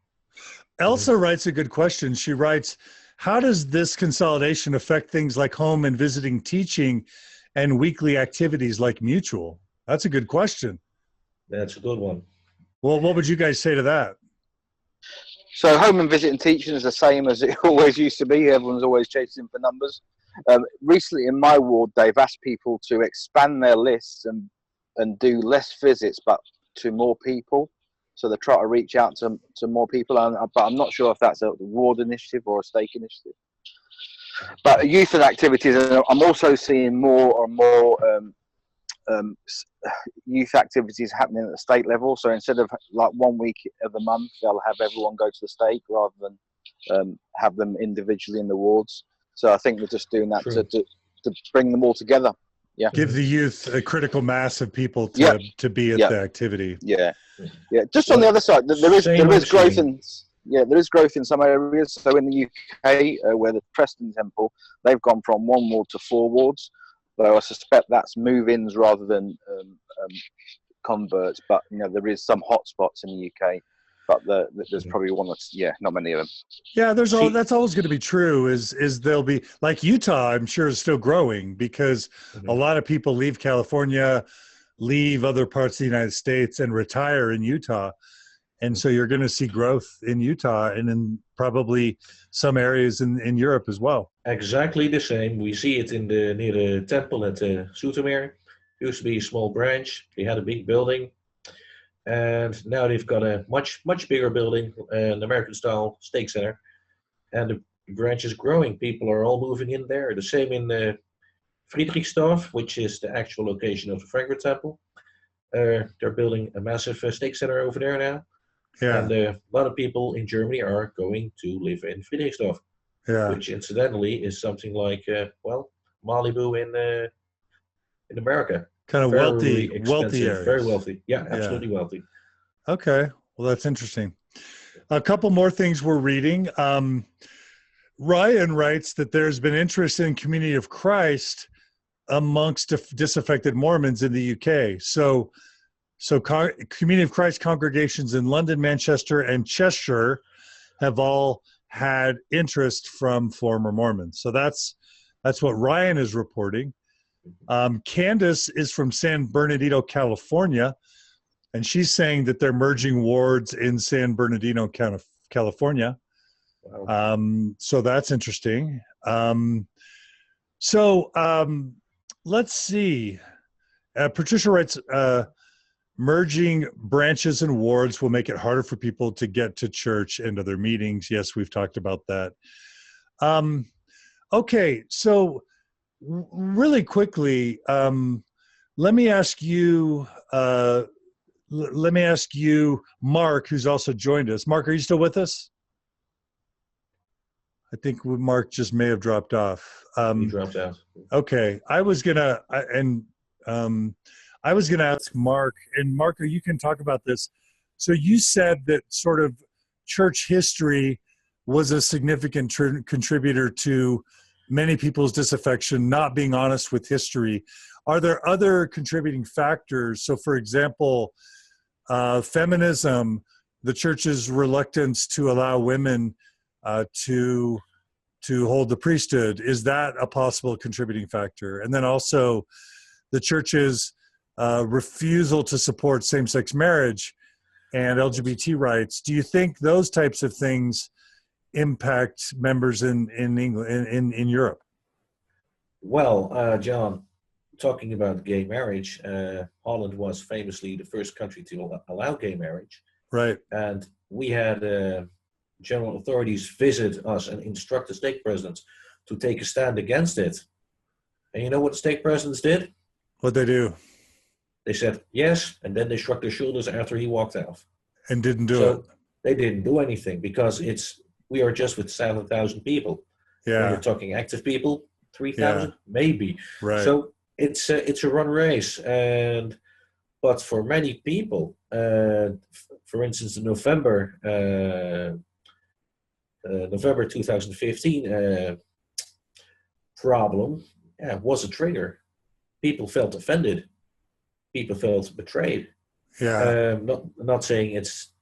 Elsa writes a good question. She writes, how does this consolidation affect things like home and visiting teaching and weekly activities like mutual? That's a good question. That's a good one. Well, what would you guys say to that? So home and visiting teaching is the same as it always used to be. Everyone's always chasing for numbers. Recently in my ward, they've asked people to expand their lists and do less visits, but to more people. So they try to reach out to more people, but I'm not sure if that's a ward initiative or a stake initiative. But youth and activities, I'm also seeing more and more youth activities happening at the state level. So instead of like 1 week of the month, they'll have everyone go to the stake rather than have them individually in the wards. So I think we're just doing that to bring them all together. Yeah. Give the youth a critical mass of people to be at the activity. Yeah. Just on the other side, there is growth in some areas. So in the UK, where the Preston Temple, they've gone from 1 ward to 4 wards. Though I suspect that's move-ins rather than converts. But there is some hotspots in the UK. But there's probably one that's not many of them. Yeah, that's always going to be true. Is there'll be like Utah? I'm sure is still growing because a lot of people leave California, leave other parts of the United States, and retire in Utah, and so you're going to see growth in Utah and in probably some areas in Europe as well. Exactly the same. We see it near the temple at Zoetermeer. Used to be a small branch. They had a big building. And now they've got a much bigger building, an American-style stake center, and the branch is growing. People are all moving in there. The same in Friedrichsdorf, which is the actual location of the Frankfurt Temple. They're building a massive stake center over there now. Yeah. And a lot of people in Germany are going to live in Friedrichsdorf, which incidentally is something like Malibu in America. Kind of wealthy areas. Very wealthy. Yeah, absolutely wealthy. Okay. Well, that's interesting. A couple more things we're reading. Ryan writes that there's been interest in Community of Christ amongst disaffected Mormons in the UK. So Community of Christ congregations in London, Manchester, and Cheshire have all had interest from former Mormons. So that's what Ryan is reporting. Candace is from San Bernardino, California, and she's saying that they're merging wards in San Bernardino, California. Wow. So that's interesting. Let's see. Patricia writes, merging branches and wards will make it harder for people to get to church and other meetings. Yes, we've talked about that. Okay, so really quickly, let me ask you, Mark, who's also joined us. Mark, are you still with us? I think Mark just may have dropped off. He dropped out. Okay, I was gonna ask Mark, and Marko, you can talk about this. So you said that sort of church history was a significant contributor to many people's disaffection, not being honest with history. Are there other contributing factors? So, for example, feminism, the church's reluctance to allow women to hold the priesthood, is that a possible contributing factor? And then also the church's refusal to support same-sex marriage and LGBT rights. Do you think those types of things impact members in England, in Europe? Well, John, talking about gay marriage, Holland was famously the first country to allow gay marriage. Right. And we had general authorities visit us and instruct the stake presidents to take a stand against it. And you know what the stake presidents did? What they do? They said yes, and then they shrugged their shoulders after he walked out. And didn't do it. they didn't do anything because we are just with 7,000 people. Yeah. When you're talking active people, 3,000 maybe. Right. So it's a run race, but for many people, for instance, the November 2015 problem was a trigger. People felt offended. People felt betrayed. Yeah. Not saying it's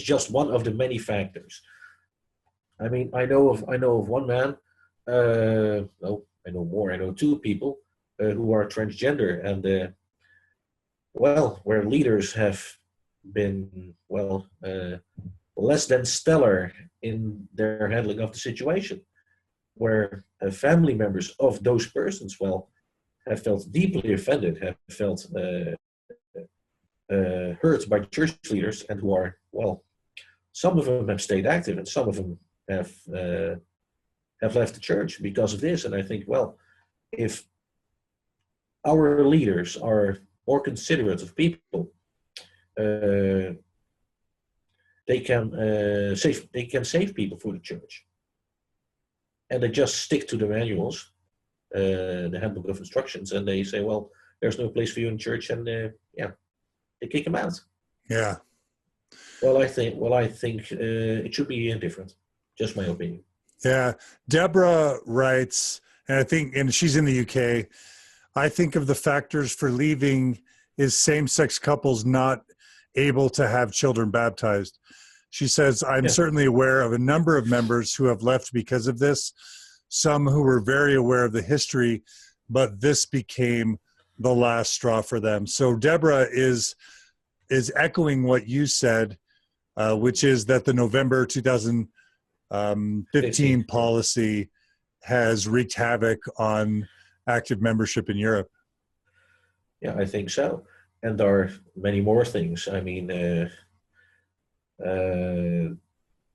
just one of the many factors. I mean, I know of one man. No, I know more. I know two people who are transgender, and where leaders have been less than stellar in their handling of the situation, where family members of those persons have felt deeply offended, have felt hurt by church leaders, and who are some of them have stayed active, and some of them have left the church because of this. And I think, if our leaders are more considerate of people, they can save people for the church, and they just stick to the manuals, the handbook of instructions, and they say, there's no place for you in church, and they kick them out. Yeah. I think it should be different. Just my opinion. Yeah. Deborah writes, and she's in the UK, I think of the factors for leaving is same-sex couples not able to have children baptized. She says, I'm certainly aware of a number of members who have left because of this, some who were very aware of the history, but this became the last straw for them. So Deborah is echoing what you said, which is that the November 2015 policy has wreaked havoc on active membership in Europe. Yeah, I think so. And there are many more things. I mean,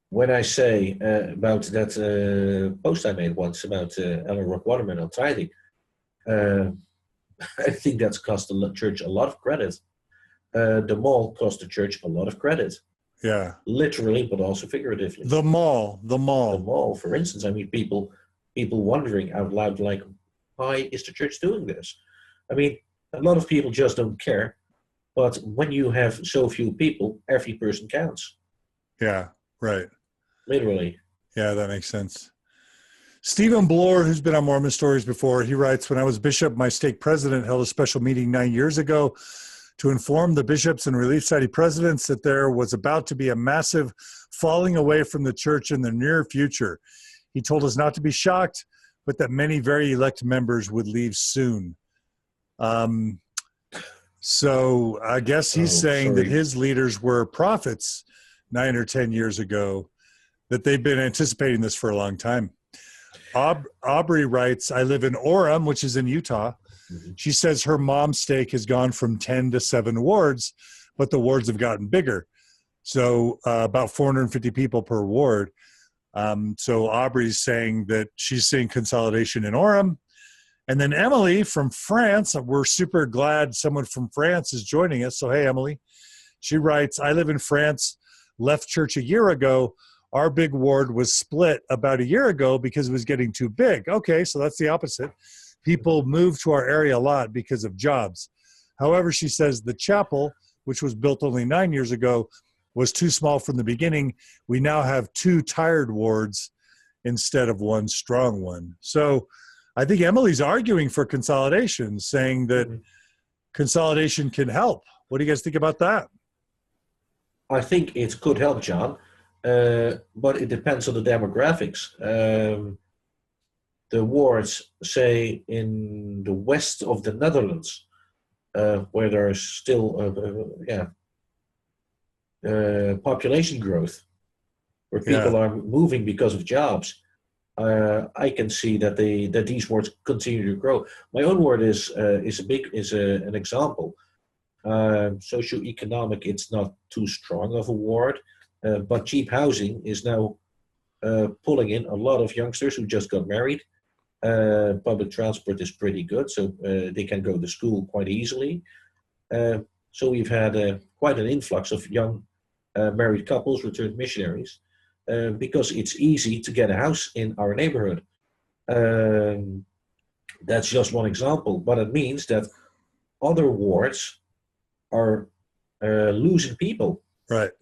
when I say about that post I made once about Ellen Rock Waterman on tithing, I think that's cost the church a lot of credit. The mall cost the church a lot of credit. Yeah. Literally, but also figuratively. The mall, for instance. I mean, people wondering out loud, like, why is the church doing this? I mean, a lot of people just don't care. But when you have so few people, every person counts. Yeah, right. Literally. Yeah, that makes sense. Stephen Bloor, who's been on Mormon Stories before, he writes, when I was bishop, my stake president held a special meeting 9 years ago to inform the bishops and Relief Society presidents that there was about to be a massive falling away from the church in the near future. He told us not to be shocked, but that many very elect members would leave soon. So I guess he's saying that his leaders were prophets 9 or 10 years ago, that they've been anticipating this for a long time. Aubrey writes, I live in Orem, which is in Utah. Mm-hmm. She says her mom's stake has gone from 10 to 7 wards, but the wards have gotten bigger. So about 450 people per ward. So Aubrey's saying that she's seeing consolidation in Orem. And then Emily from France, we're super glad someone from France is joining us. So, hey, Emily. She writes, I live in France, left church a year ago. Our big ward was split about a year ago because it was getting too big. Okay, so that's the opposite. People move to our area a lot because of jobs. However, she says the chapel, which was built only 9 years ago, was too small from the beginning. We now have 2 tired wards instead of 1 strong one. So I think Emily's arguing for consolidation, saying that consolidation can help. What do you guys think about that? I think it could help, John, but it depends on the demographics. The wards, say, in the west of the Netherlands, where there's still population growth, where people are moving because of jobs. I can see that these wards continue to grow. My own ward is an example. Socioeconomic, it's not too strong of a ward, but cheap housing is now pulling in a lot of youngsters who just got married. Public transport is pretty good, so they can go to school quite easily. So we've had quite an influx of young married couples, returned missionaries, because it's easy to get a house in our neighborhood. That's just one example, but it means that other wards are losing people. Right.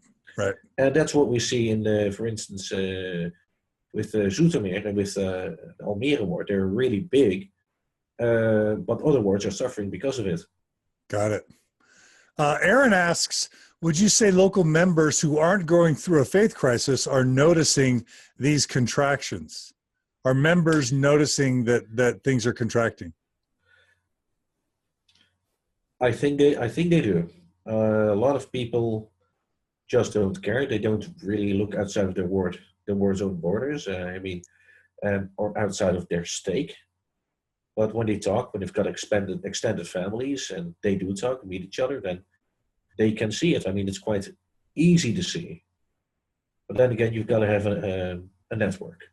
And that's what we see in, for instance, with Zoetermeer and with Almere ward. They're really big, but other wards are suffering because of it. Got it. Aaron asks, would you say local members who aren't going through a faith crisis are noticing these contractions? Are members noticing that things are contracting? I think they do. A lot of people just don't care. They don't really look outside of the ward's own borders. Or outside of their stake. But when they talk, when they've got extended families, and they do talk, meet each other, then they can see it. I mean, it's quite easy to see. But then again, you've got to have a network.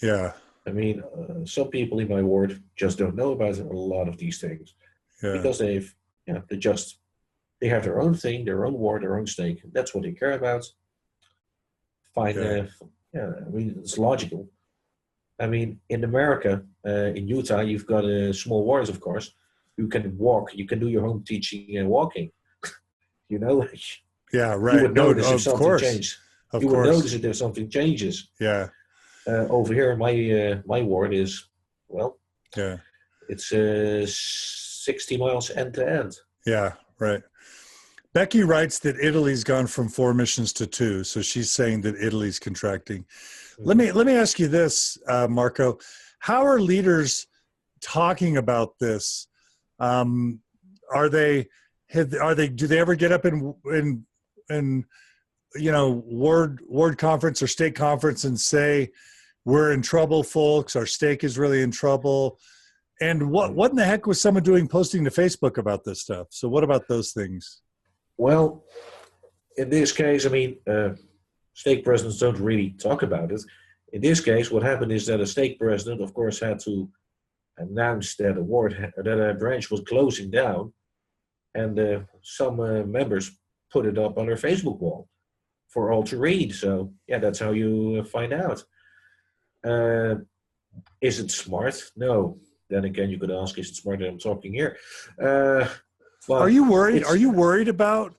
Yeah. I mean, some people in my ward just don't know about a lot of these things, because they have their own thing, their own ward, their own stake. That's what they care about. Fine. I mean, it's logical. I mean, in America, in Utah, you've got small wards, of course. You can walk. You can do your home teaching and walking. You know. Yeah. Right. You would notice if something changed. You would notice if something changes. Yeah. Over here, my ward is, well, yeah, it's 60 miles end to end. Yeah, right. Becky writes that Italy's gone from 4 missions to 2, so she's saying that Italy's contracting. Mm-hmm. Let me ask you this, Marko. How are leaders talking about this? Do they ever get up in ward conference or state conference and say, we're in trouble, folks, our stake is really in trouble? And what in the heck was someone posting to Facebook about this stuff? So what about those things? Well, in this case, I mean, stake presidents don't really talk about it. In this case, what happened is that a stake president, of course, had to announce that a branch was closing down, and some members put it up on their Facebook wall for all to read. So, yeah, that's how you find out. Is it smart? No. Then again, you could ask, is it smart that I'm talking here? Are you worried? Are you worried about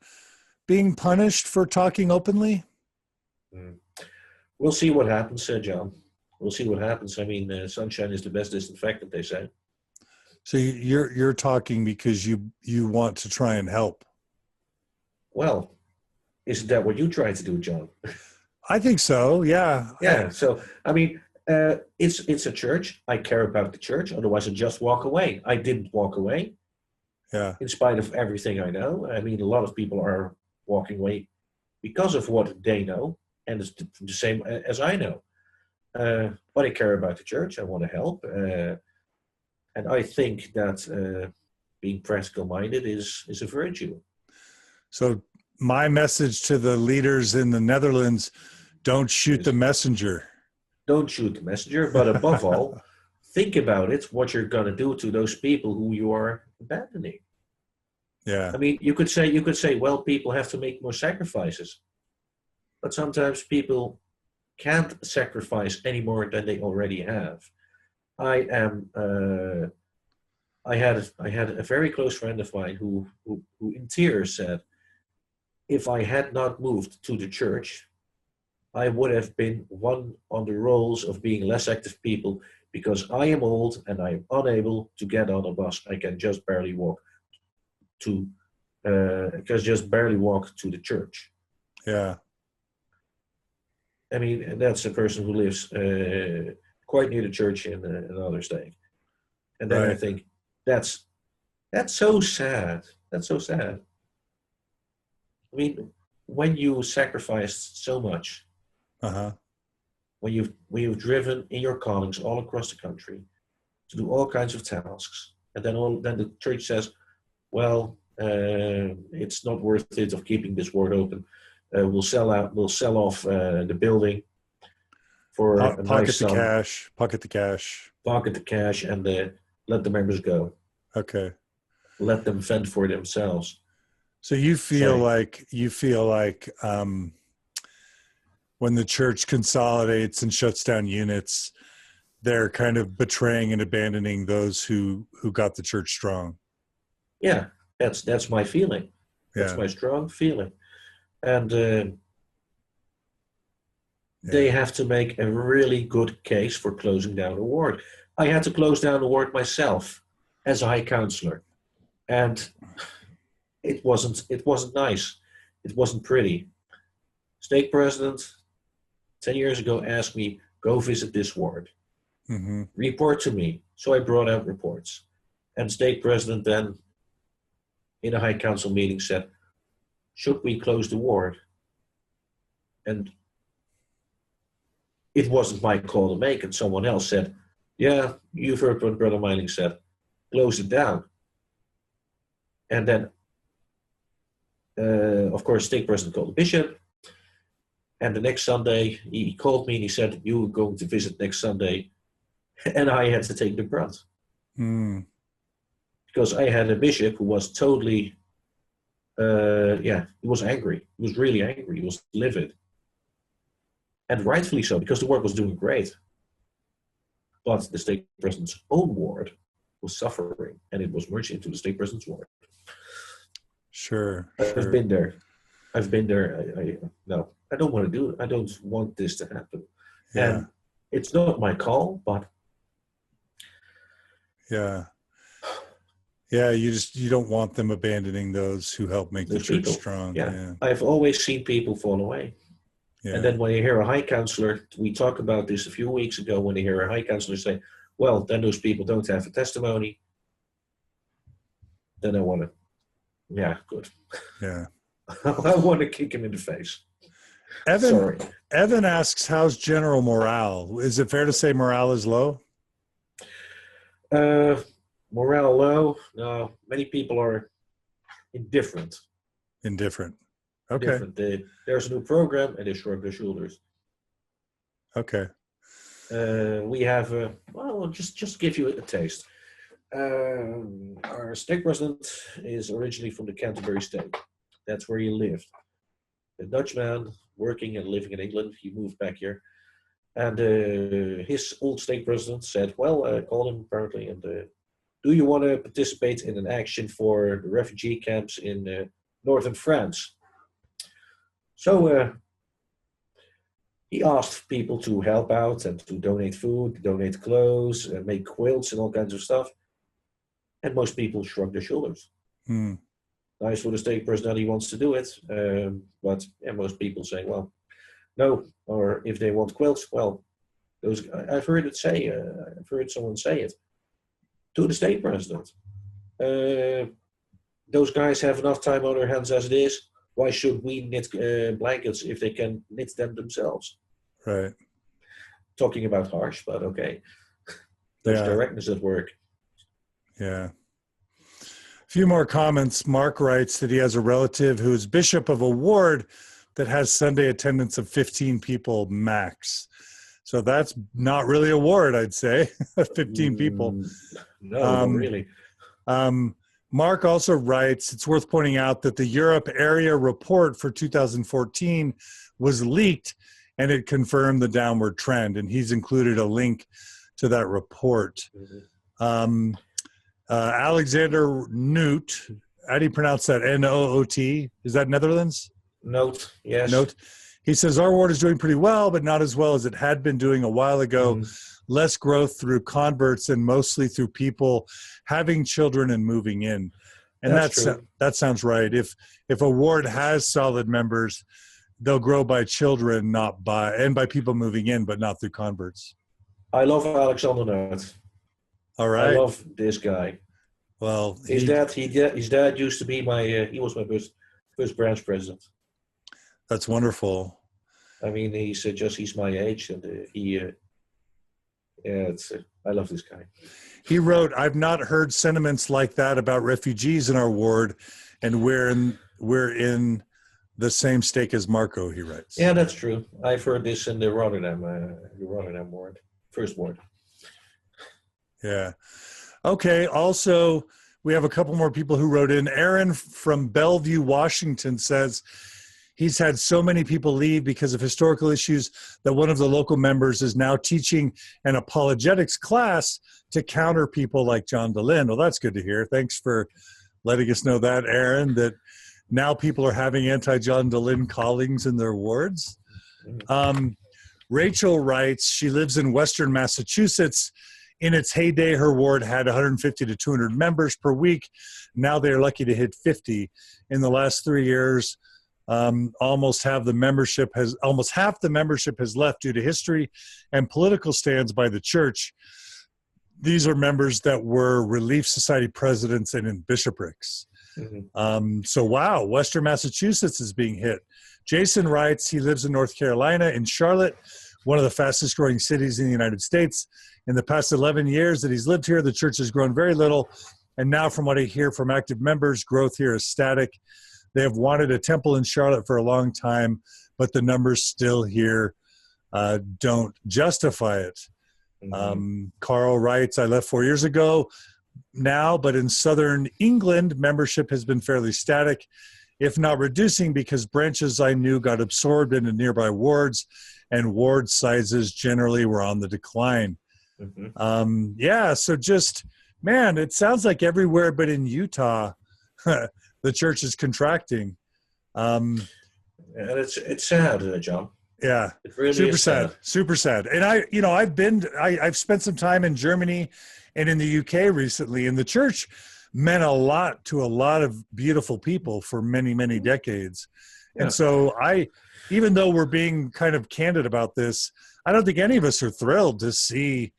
being punished for talking openly? We'll see what happens, John. We'll see what happens. I mean, sunshine is the best disinfectant, they say. So you're talking because you want to try and help. Well, isn't that what you try to do, John? I think so. Yeah. Yeah. So I mean, it's a church. I care about the church. Otherwise, I'd just walk away. I didn't walk away. Yeah. In spite of everything I know. I mean, a lot of people are walking away because of what they know, and it's the same as I know. But I care about the church. I want to help. And I think that being practical-minded is a virtue. So my message to the leaders in the Netherlands, don't shoot the messenger. Don't shoot the messenger, but above all, think about it, what you're going to do to those people who you are abandoning. Yeah. I mean, you could say, well, people have to make more sacrifices. But sometimes people can't sacrifice any more than they already have. I had a very close friend of mine who in tears said, if I had not moved to the church, I would have been one on the rolls of being less active people, because I am old and I am unable to get on a bus. I can just barely walk to the church. Yeah. I mean, and that's a person who lives quite near the church in another state. And then I think that's so sad. That's so sad. I mean, when you sacrificed so much, when you've driven in your callings all across the country to do all kinds of tasks, and then the church says, well, it's not worth it of keeping this ward open. We'll sell off the building for a nice sum. Pocket the cash, and let the members go. Okay. Let them fend for themselves. So you feel Sorry. like when the church consolidates and shuts down units, they're kind of betraying and abandoning those who got the church strong. Yeah, that's my feeling. That's Yeah. my strong feeling. And they Yeah. have to make a really good case for closing down the ward. I had to close down the ward myself as a high counselor, and it wasn't nice. It wasn't pretty. Stake president 10 years ago asked me, go visit this ward. Mm-hmm. Report to me. So I brought out reports. And stake president then, in a high council meeting, said, should we close the ward? And it wasn't my call to make, and someone else said, yeah, you've heard what Brother Meiling said, close it down. And then, of course, stake president called the bishop, and the next Sunday, he called me and he said, you were going to visit next Sunday, and I had to take the brunt. Mm. Because I had a bishop who was totally, he was angry. He was really angry. He was livid. And rightfully so, because the ward was doing great. But the stake president's own ward was suffering, and it was merged into the stake president's ward. Sure. I've been there. No, I don't want to do it. I don't want this to happen. Yeah. And it's not my call, but yeah. Yeah, you don't want them abandoning those who help make the church strong. Yeah. I've always seen people fall away. Yeah. And then when you hear a high counselor, we talked about this a few weeks ago, when you hear a high counselor say, well, then those people don't have a testimony, then I want to, yeah, good. Yeah. I want to kick him in the face. Evan asks, how's general morale? Is it fair to say morale is low? Morale low? No, many people are indifferent. Okay. There's a new program, and they shrug their shoulders. Okay. We have, just give you a taste. Our stake president is originally from the Canterbury state. That's where he lived. A Dutchman working and living in England. He moved back here. And his old stake president said, called him apparently, and do you want to participate in an action for the refugee camps in northern France? So he asked people to help out and to donate food, donate clothes, make quilts and all kinds of stuff. And most people shrugged their shoulders. Hmm. Nice for the stake president, he wants to do it. But most people say, well, no. Or if they want quilts, well, I've heard someone say it to the stake president. Those guys have enough time on their hands as it is. Why should we knit blankets if they can knit them themselves? Right. Talking about harsh, but okay. There's directness at work. Yeah. A few more comments. Mark writes that he has a relative who is bishop of a ward that has Sunday attendance of 15 people max. So that's not really a ward, I'd say. 15 people. No, not really. Mark also writes, it's worth pointing out that the Europe area report for 2014 was leaked, and it confirmed the downward trend. And he's included a link to that report. Mm-hmm. Alexander Noot, how do you pronounce that? N-O-O-T? Is that Netherlands? Note, yes. Note. He says, our ward is doing pretty well, but not as well as it had been doing a while ago. Less growth through converts and mostly through people having children and moving in. And that sounds right. If a ward has solid members, they'll grow by children, by people moving in, but not through converts. I love Alexander Noot. All right. I love this guy. Well, his dad used to be he was my first branch president. That's wonderful. I mean, he's my age, and I love this guy. He wrote, I've not heard sentiments like that about refugees in our ward, and we're in the same stake as Marko, he writes. Yeah, that's true. I've heard this in the Rotterdam ward, first ward. Yeah. Okay. Also, we have a couple more people who wrote in. Aaron from Bellevue, Washington says he's had so many people leave because of historical issues that one of the local members is now teaching an apologetics class to counter people like John DeLynn. Well, that's good to hear. Thanks for letting us know that, Aaron, that now people are having anti-John DeLynn callings in their wards. Rachel writes, she lives in Western Massachusetts. In its heyday, her ward had 150 to 200 members per week. Now they're lucky to hit 50. In the last 3 years, almost half the membership has left due to history and political stands by the church. These are members that were Relief Society presidents and in bishoprics. So wow, Western Massachusetts is being hit. Jason writes, he lives in North Carolina, in Charlotte, one of the fastest growing cities in the United States. In the past 11 years that he's lived here, the church has grown very little. And now from what I hear from active members, growth here is static. They have wanted a temple in Charlotte for a long time, but the numbers still here don't justify it. Carl writes, I left 4 years ago now, but in southern England, membership has been fairly static, if not reducing, because branches I knew got absorbed into nearby wards, and ward sizes generally were on the decline. So just, man, it sounds like everywhere but in Utah, the church is contracting. And it's sad, John. Yeah, it really super is sad, super sad. And I've spent some time in Germany and in the UK recently, and the church meant a lot to a lot of beautiful people for many, many decades. And so even though we're being kind of candid about this, I don't think any of us are thrilled to see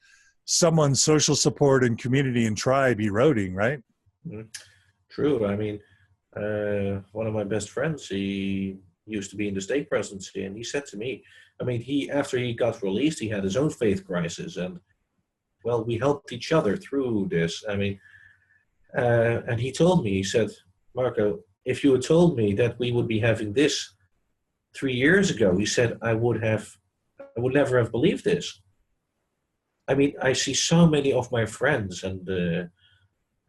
someone's social support and community and tribe eroding, right? True. I mean, one of my best friends, he used to be in the stake presidency, and he said to me, I mean, after he got released, he had his own faith crisis, and well, we helped each other through this. I mean, and he told me, he said, Marko, if you had told me that we would be having this 3 years ago, he said, I would never have believed this. I mean, I see so many of my friends and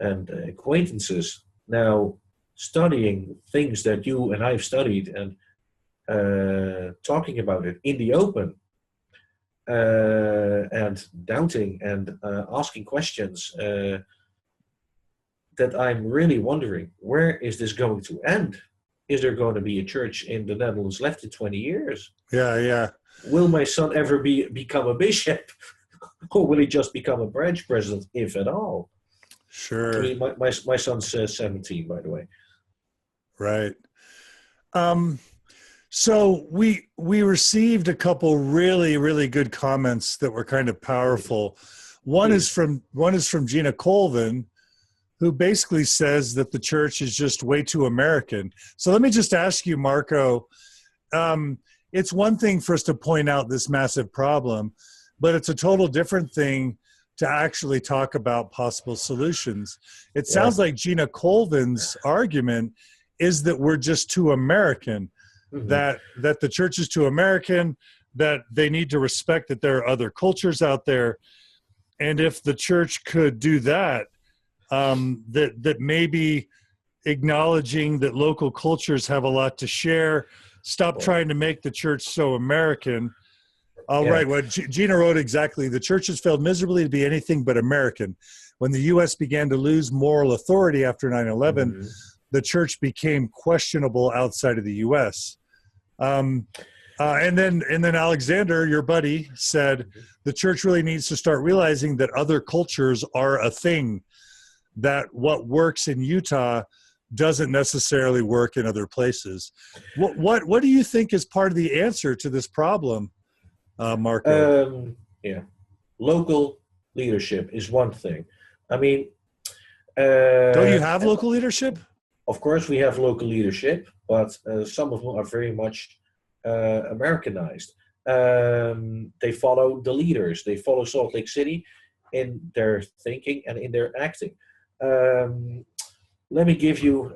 acquaintances now studying things that you and I've studied and talking about it in the open and doubting and asking questions that I'm really wondering, where is this going to end? Is there going to be a church in the Netherlands left in 20 years? Yeah. Will my son ever become a bishop? Or will he just become a branch president, if at all? Sure. I mean, my son's 17, by the way. Right. So we received a couple really, really good comments that were kind of powerful. One is from Gina Colvin, who basically says that the church is just way too American. So let me just ask you, Marko, it's one thing for us to point out this massive problem, but it's a total different thing to actually talk about possible solutions. It sounds like Gina Colvin's argument is that we're just too American, that the church is too American, that they need to respect that there are other cultures out there. And if the church could do that, that maybe acknowledging that local cultures have a lot to share, stop trying to make the church so American. Right. Well, Gina wrote exactly. The church has failed miserably to be anything but American. When the U.S. began to lose moral authority after 9/11, the church became questionable outside of the U.S. And then Alexander, your buddy, said the church really needs to start realizing that other cultures are a thing, that what works in Utah doesn't necessarily work in other places. What do you think is part of the answer to this problem, Marko? Local leadership is one thing. I mean, don't you have local leadership? Of course, we have local leadership, but some of them are very much Americanized. They follow the leaders. They follow Salt Lake City in their thinking and in their acting. Let me give you,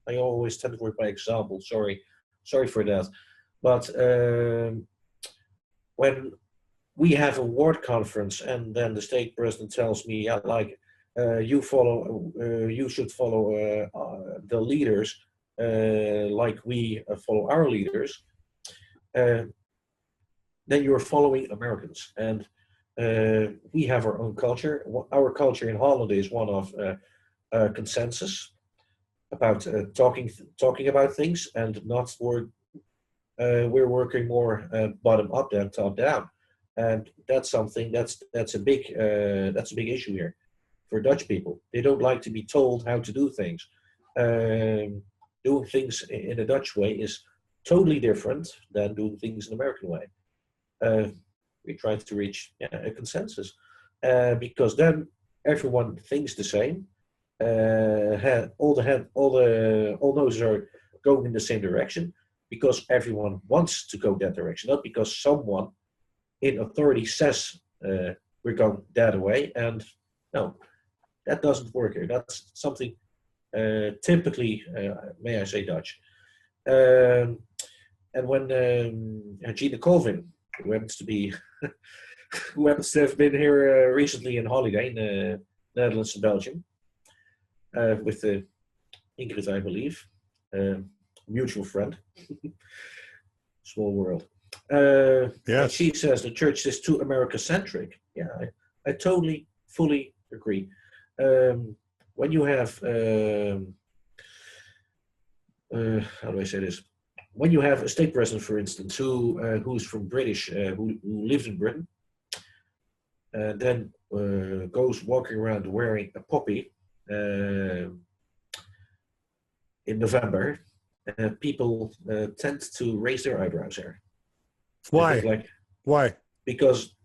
I always tend to work by example. Sorry for that. But when we have a ward conference and then the stake president tells me, you should follow the leaders like we follow our leaders, then you're following Americans. And we have our own culture. Our culture in Holland is one of consensus about talking about things, and not we're working more bottom up than top down. And that's something that's a big issue here for Dutch people. They don't like to be told how to do things. Doing things in a Dutch way is totally different than doing things in the American way. We try to reach a consensus because then everyone thinks the same. All noses are going in the same direction because everyone wants to go that direction, not because someone in authority says we're going that way. And no, that doesn't work here. That's something typically, may I say, Dutch. And when Gina Colvin, who happens to have been here recently on holiday in the Netherlands and Belgium, with Ingrid, I believe, mutual friend. Small world. Yes. She says the church is too America-centric. Yeah, I totally, fully agree. When you have, how do I say this? When you have a stake president, for instance, who's from British, who lives in Britain, then goes walking around wearing a poppy in November, people tend to raise their eyebrows there. Why? Why? Because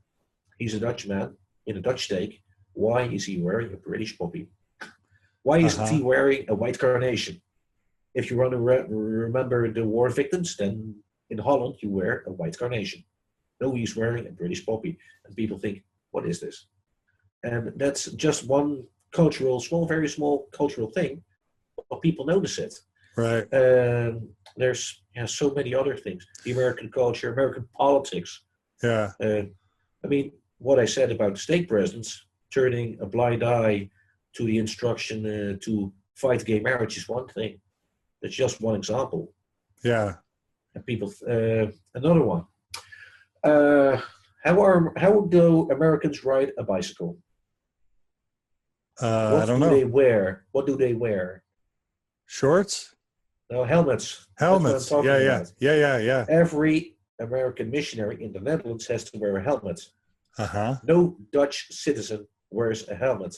he's a Dutch man in a Dutch stake. Why is he wearing a British poppy? Why isn't he wearing a white carnation? If you want to remember the war victims, then in Holland you wear a white carnation. No, he's wearing a British poppy. And people think, what is this? And that's just one very small cultural thing, but people notice it. Right. There's so many other things. The American culture, American politics. Yeah. I mean, what I said about stake presidents turning a blind eye to the instruction to fight gay marriage is one thing. That's just one example. Yeah. And people, another one. How do Americans ride a bicycle? I don't know. What do they wear? Shorts? No, helmets. Helmets. Yeah. Every American missionary in the Netherlands has to wear a helmet. Uh-huh. No Dutch citizen wears a helmet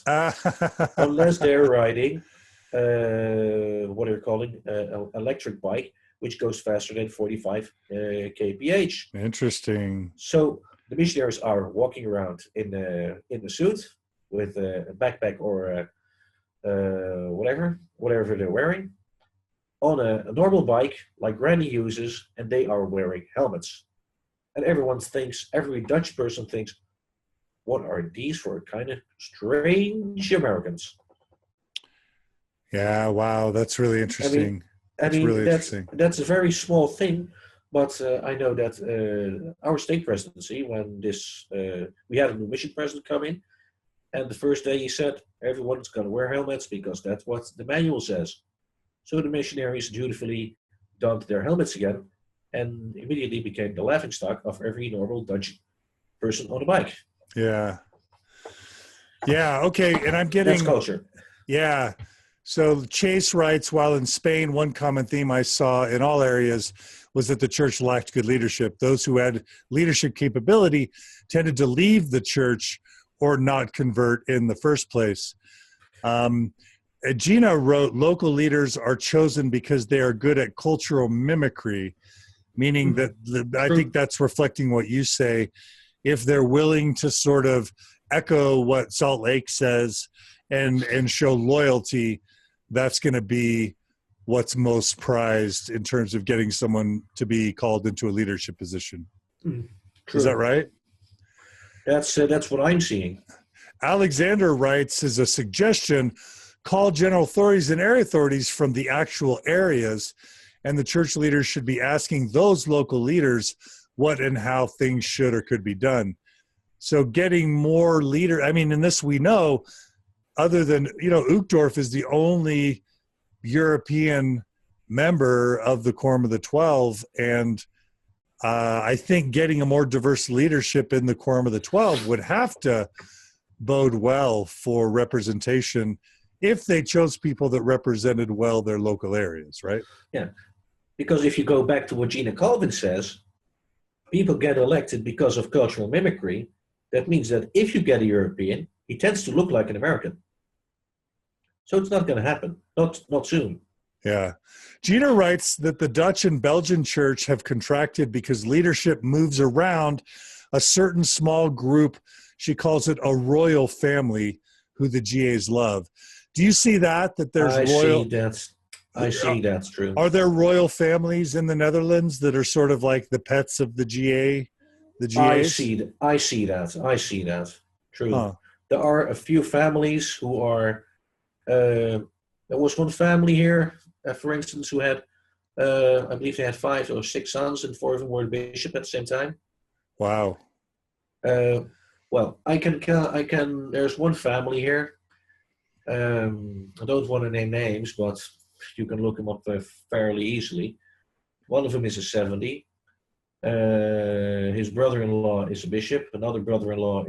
unless they're riding what they're calling an electric bike, which goes faster than 45 kph. Interesting. So the missionaries are walking around in the suit with a backpack or whatever they're wearing, on a normal bike like Granny uses, and they are wearing helmets. And every Dutch person thinks, what are these for kind of strange Americans? Yeah, wow, that's really interesting. That's a very small thing, but I know that our stake presidency, when we had a new mission president come in, and the first day he said, everyone's going to wear helmets because that's what the manual says. So the missionaries dutifully donned their helmets again and immediately became the laughingstock of every normal Dutch person on a bike. Yeah. Yeah, okay, and I'm getting... That's culture. Yeah. So Chase writes, while in Spain, one common theme I saw in all areas was that the church lacked good leadership. Those who had leadership capability tended to leave the church or not convert in the first place. Gina wrote, local leaders are chosen because they are good at cultural mimicry, meaning that I think that's reflecting what you say. If they're willing to sort of echo what Salt Lake says and show loyalty, that's going to be what's most prized in terms of getting someone to be called into a leadership position. Is that right? That's what I'm seeing. Alexander writes, as a suggestion, call general authorities and area authorities from the actual areas, and the church leaders should be asking those local leaders what and how things should or could be done. So getting more in this we know, other than, Uchtdorf is the only European member of the Quorum of the 12. And I think getting a more diverse leadership in the Quorum of the 12 would have to bode well for representation if they chose people that represented well their local areas, right? Yeah, because if you go back to what Gina Calvin says, people get elected because of cultural mimicry. That means that if you get a European, he tends to look like an American. So it's not going to happen, not soon. Yeah. Gina writes that the Dutch and Belgian church have contracted because leadership moves around a certain small group. She calls it a royal family who the GAs love. Do you see that there's royal? I see that's true. Are there royal families in the Netherlands that are sort of like the pets of the GA? The GAs? I see that. True. Huh. There are a few families who are. There was one family here, for instance, who had, I believe they had 5 or 6 sons, and 4 of them were the bishop at the same time. Wow. Well, I can. There's one family here. I don't want to name names, but you can look them up fairly easily. One of them is a 70. His brother-in-law is a bishop. Another brother-in-law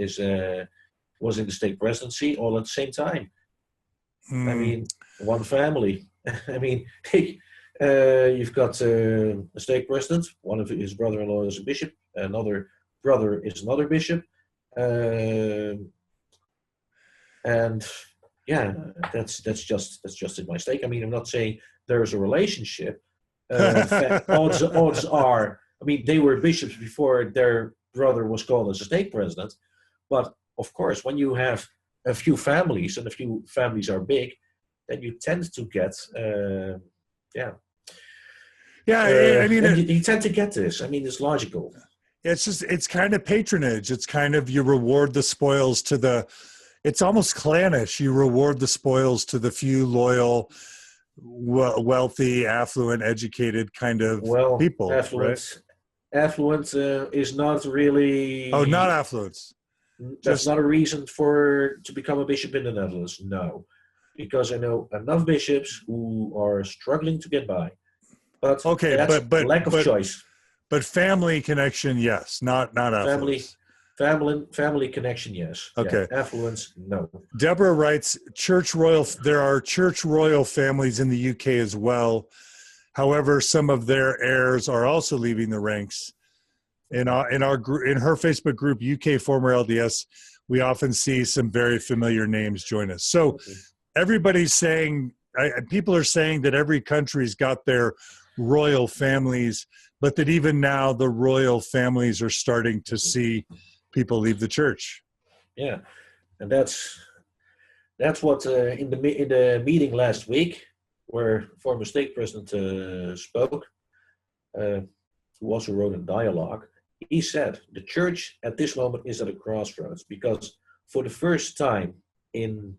was in the stake presidency, all at the same time. I mean, one family. I mean, you've got a stake president. One of his brother-in-law is a bishop. Another brother is another bishop. And yeah, that's just in my stake. I mean, I'm not saying there's a relationship. Odds are, I mean, they were bishops before their brother was called as a stake president. But of course, when you have a few families, and a few families are big, then you tend to get, I mean, you tend to get this. I mean, it's logical. It's kind of patronage. It's kind of, you reward the spoils to it's almost clannish. You reward the spoils to the few loyal, wealthy, affluent, educated kind of people. Affluence is not really. Oh, not affluence. That's not a reason to become a bishop in the Netherlands. No, because I know enough bishops who are struggling to get by. But okay, but lack of choice. But family connection, yes, not affluence. Family connection, yes. Okay. Yeah. Affluence, no. Deborah writes, there are church royal families in the UK as well. However, some of their heirs are also leaving the ranks. In her Facebook group, UK former LDS, we often see some very familiar names join us. So everybody's saying, people are saying that every country's got their royal families, but that even now the royal families are starting to see people leave the church. Yeah, and that's what in the meeting last week, where former stake president spoke, who also wrote a dialogue. He said the church at this moment is at a crossroads, because for the first time in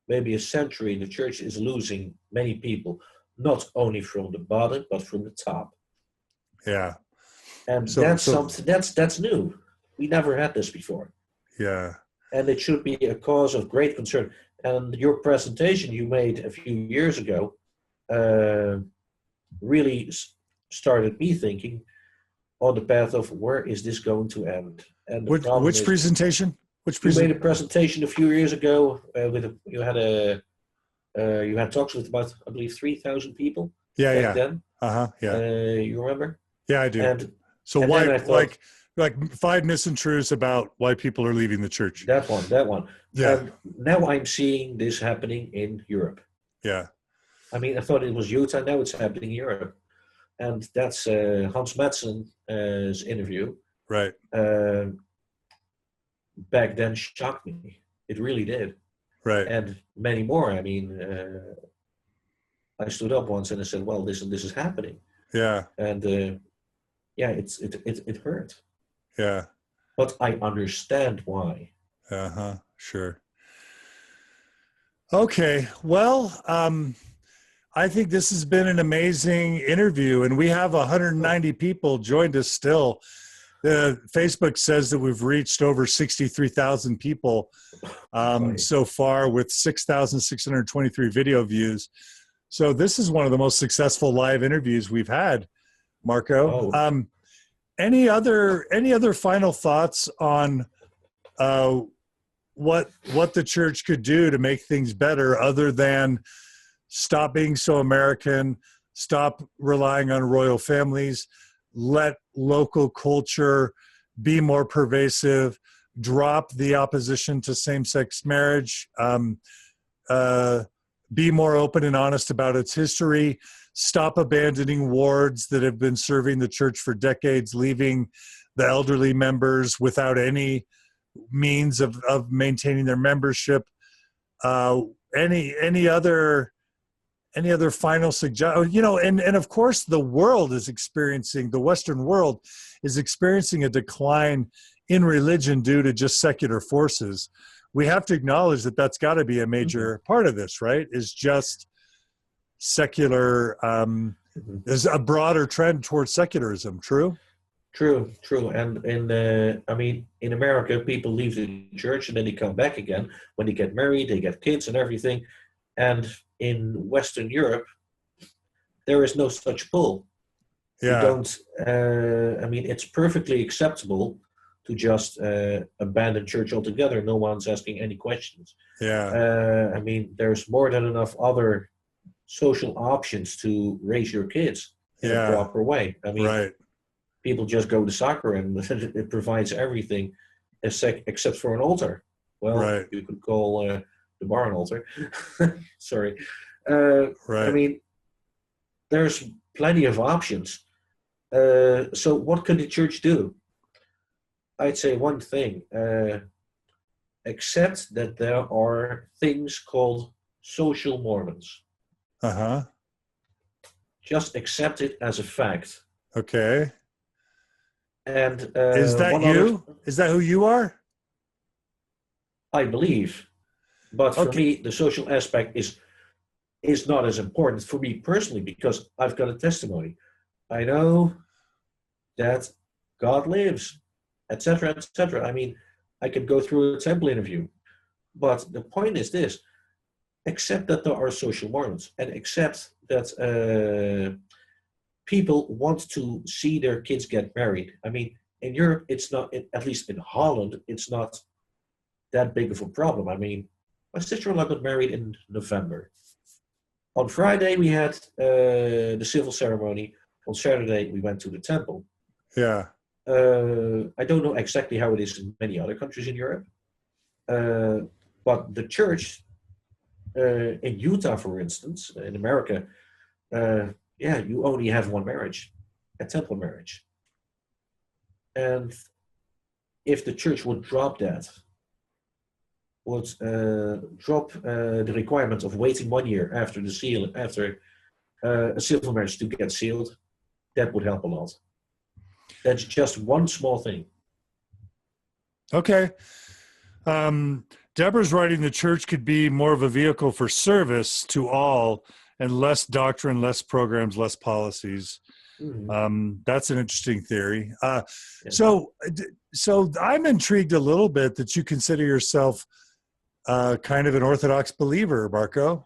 maybe a century, the church is losing many people, not only from the bottom but from the top. Yeah, and something that's new. We never had this before. Yeah. And it should be a cause of great concern. And your presentation you made a few years ago really started me thinking on the path of where is this going to end. And which presentation? You made a presentation a few years ago you had talks with about, I believe, 3,000 people. Yeah. Then. Yeah. You remember? Yeah, I do. And why, like 5 mistruths about why people are leaving the church. That one. Yeah. And now I'm seeing this happening in Europe. Yeah. I mean, I thought it was Utah. Now it's happening in Europe. And that's Hans Madsen's interview. Right. Back then shocked me. It really did. Right. And many more. I mean, I stood up once and I said, well, this is happening. Yeah. And it hurt. Yeah. But I understand why. Sure. Okay. Well, I think this has been an amazing interview, and we have 190 people joined us still. Facebook says that we've reached over 63,000 people so far with 6,623 video views. So this is one of the most successful live interviews we've had, Marko. Oh. Any other final thoughts on what the church could do to make things better, other than stop being so American, stop relying on royal families, let local culture be more pervasive, drop the opposition to same-sex marriage, be more open and honest about its history, stop abandoning wards that have been serving the church for decades, leaving the elderly members without any means of maintaining their membership. Any other final suggestion? And of course the Western world is experiencing a decline in religion due to just secular forces. We have to acknowledge that that's got to be a major part of this, right? Is just secular, there's a broader trend towards secularism. True. And in America, people leave the church and then they come back again. When they get married, they get kids and everything. And in Western Europe, there is no such pull. Yeah. You don't, it's perfectly acceptable to just abandon church altogether. No one's asking any questions. Yeah. There's more than enough other social options to raise your kids in a proper way. Right. People just go to soccer and it provides everything except for an altar. Well, right. You could call the bar an altar. Sorry. Right. There's plenty of options. So what could the church do? I'd say one thing. Accept that there are things called social Mormons. Uh-huh. Just accept it as a fact. Okay. And is that you? Is that who you are? I believe. But for me, the social aspect is not as important for me personally, because I've got a testimony. I know that God lives, etc., etc. I could go through a temple interview. But the point is this: accept that there are social Mormons, and accept that people want to see their kids get married. In Europe, it's not, at least in Holland, it's not that big of a problem. My sister-in-law got married in November. On Friday, we had the civil ceremony. On Saturday, we went to the temple. Yeah. I don't know exactly how it is in many other countries in Europe. But the church in Utah, for instance, in America, you only have one marriage, a temple marriage. And if the church would drop that, would drop the requirement of waiting 1 year after a civil marriage to get sealed, that would help a lot. That's just one small thing. Okay. Deborah's writing the church could be more of a vehicle for service to all, and less doctrine, less programs, less policies. Mm-hmm. That's an interesting theory. So I'm intrigued a little bit that you consider yourself kind of an Orthodox believer, Marko.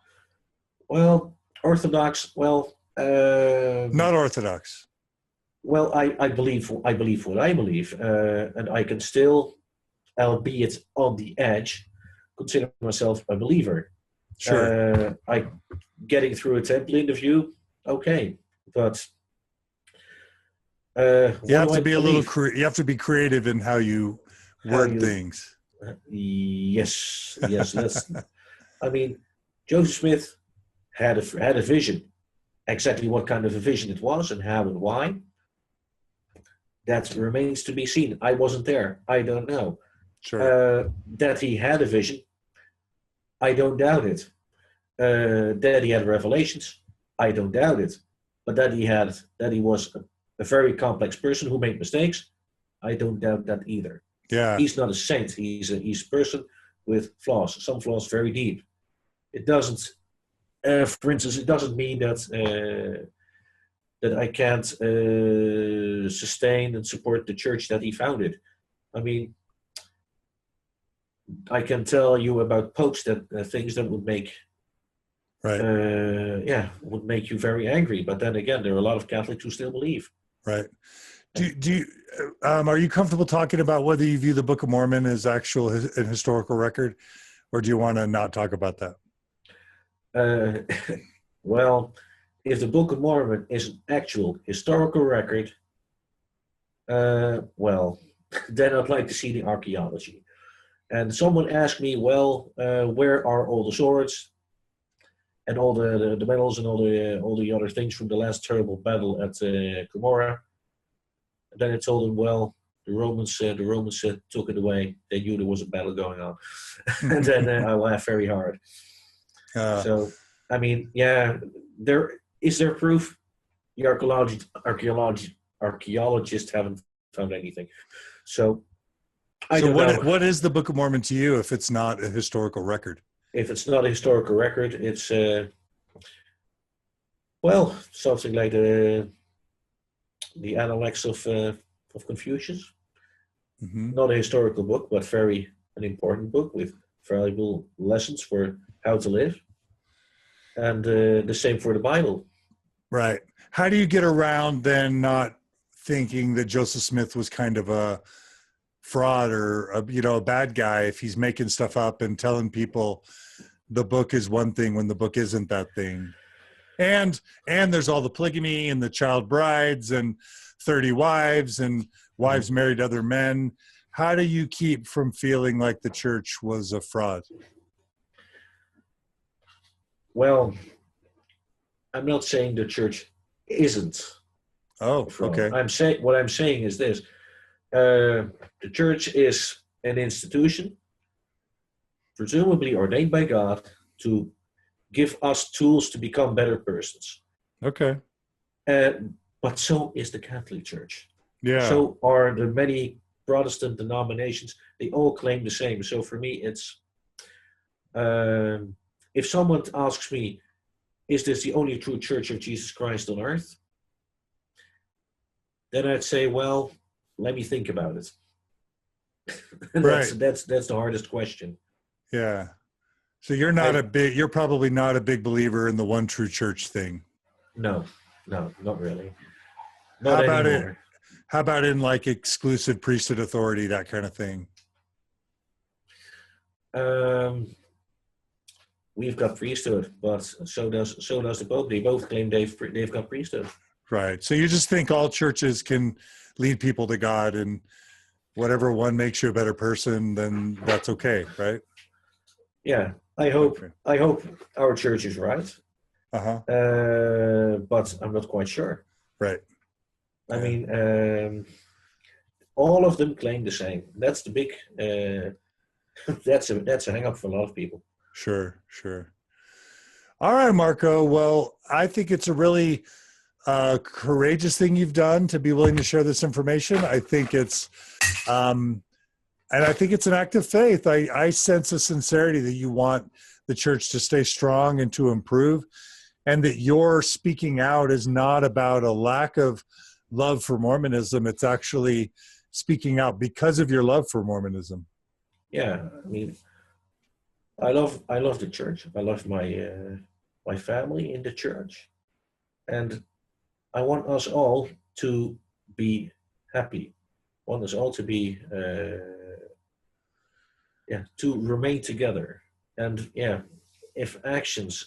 Well, Orthodox. Well, not Orthodox. Well, I believe what I believe, and I can still, albeit on the edge, consider myself a believer. Sure. Getting through a temple interview, okay, but you have to be you have to be creative in how you word things. Yes. Joseph Smith had a vision. Exactly what kind of a vision it was and how and why, that remains to be seen. I wasn't there. I don't know. Sure. That he had a vision, I don't doubt it. That he had revelations, I don't doubt it. But that he was a very complex person who made mistakes, I don't doubt that either. Yeah. He's not a saint. He's a person with flaws. Some flaws very deep. It doesn't. For instance, it doesn't mean that that I can't sustain and support the church that he founded. I mean, I can tell you about popes that things that would make, right, would make you very angry. But then again, there are a lot of Catholics who still believe. right. Do you, are you comfortable talking about whether you view the Book of Mormon as actual an historical record, or do you want to not talk about that? Well, if the Book of Mormon is an actual historical record, well, then I'd like to see the archaeology. And someone asked me, well, where are all the swords and all the medals and all the other things from the last terrible battle at Cumorah? And then I told them, well, the Romans took it away. They knew there was a battle going on. And then I laughed very hard. So, I mean, yeah, there proof. The archaeologists haven't found anything. So, what is the Book of Mormon to you if it's not a historical record? If it's not a historical record, it's something like the Analects of Confucius. Mm-hmm. Not a historical book, but an important book with valuable lessons for how to live. And the same for the Bible. Right. How do you get around then not thinking that Joseph Smith was kind of a fraud or a bad guy if he's making stuff up and telling people the book is one thing when the book isn't that thing? And there's all the polygamy and the child brides and 30 wives and wives married to other men. How do you keep from feeling like the church was a fraud? Well, I'm not saying the church isn't. Oh, okay. What I'm saying is this: the church is an institution, presumably ordained by God, to give us tools to become better persons. Okay. But so is the Catholic Church. Yeah. So are the many Protestant denominations. They all claim the same. So for me, it's if someone asks me, is this the only true Church of Jesus Christ on earth? Then I'd say, well, let me think about it. That's the hardest question. Yeah. So you're probably not a big believer in the one true church thing. No, not really. Not anymore. How about in like exclusive priesthood authority, that kind of thing? We've got priesthood, but so does the Pope. They both claim they've got priesthood. Right. So you just think all churches can lead people to God, and whatever one makes you a better person, then that's okay, right? Yeah. I hope our church is right. But I'm not quite sure. Right. I mean, all of them claim the same. That's the big. That's a hang up for a lot of people. Sure. All right, Marko. Well, I think it's a really courageous thing you've done to be willing to share this information. I think it's, and I think it's an act of faith. I sense a sincerity that you want the church to stay strong and to improve, and that your speaking out is not about a lack of love for Mormonism. It's actually speaking out because of your love for Mormonism. Yeah, I mean, I love the church. I love my family in the church, and I want us all to be happy. I want us all to be to remain together. And if actions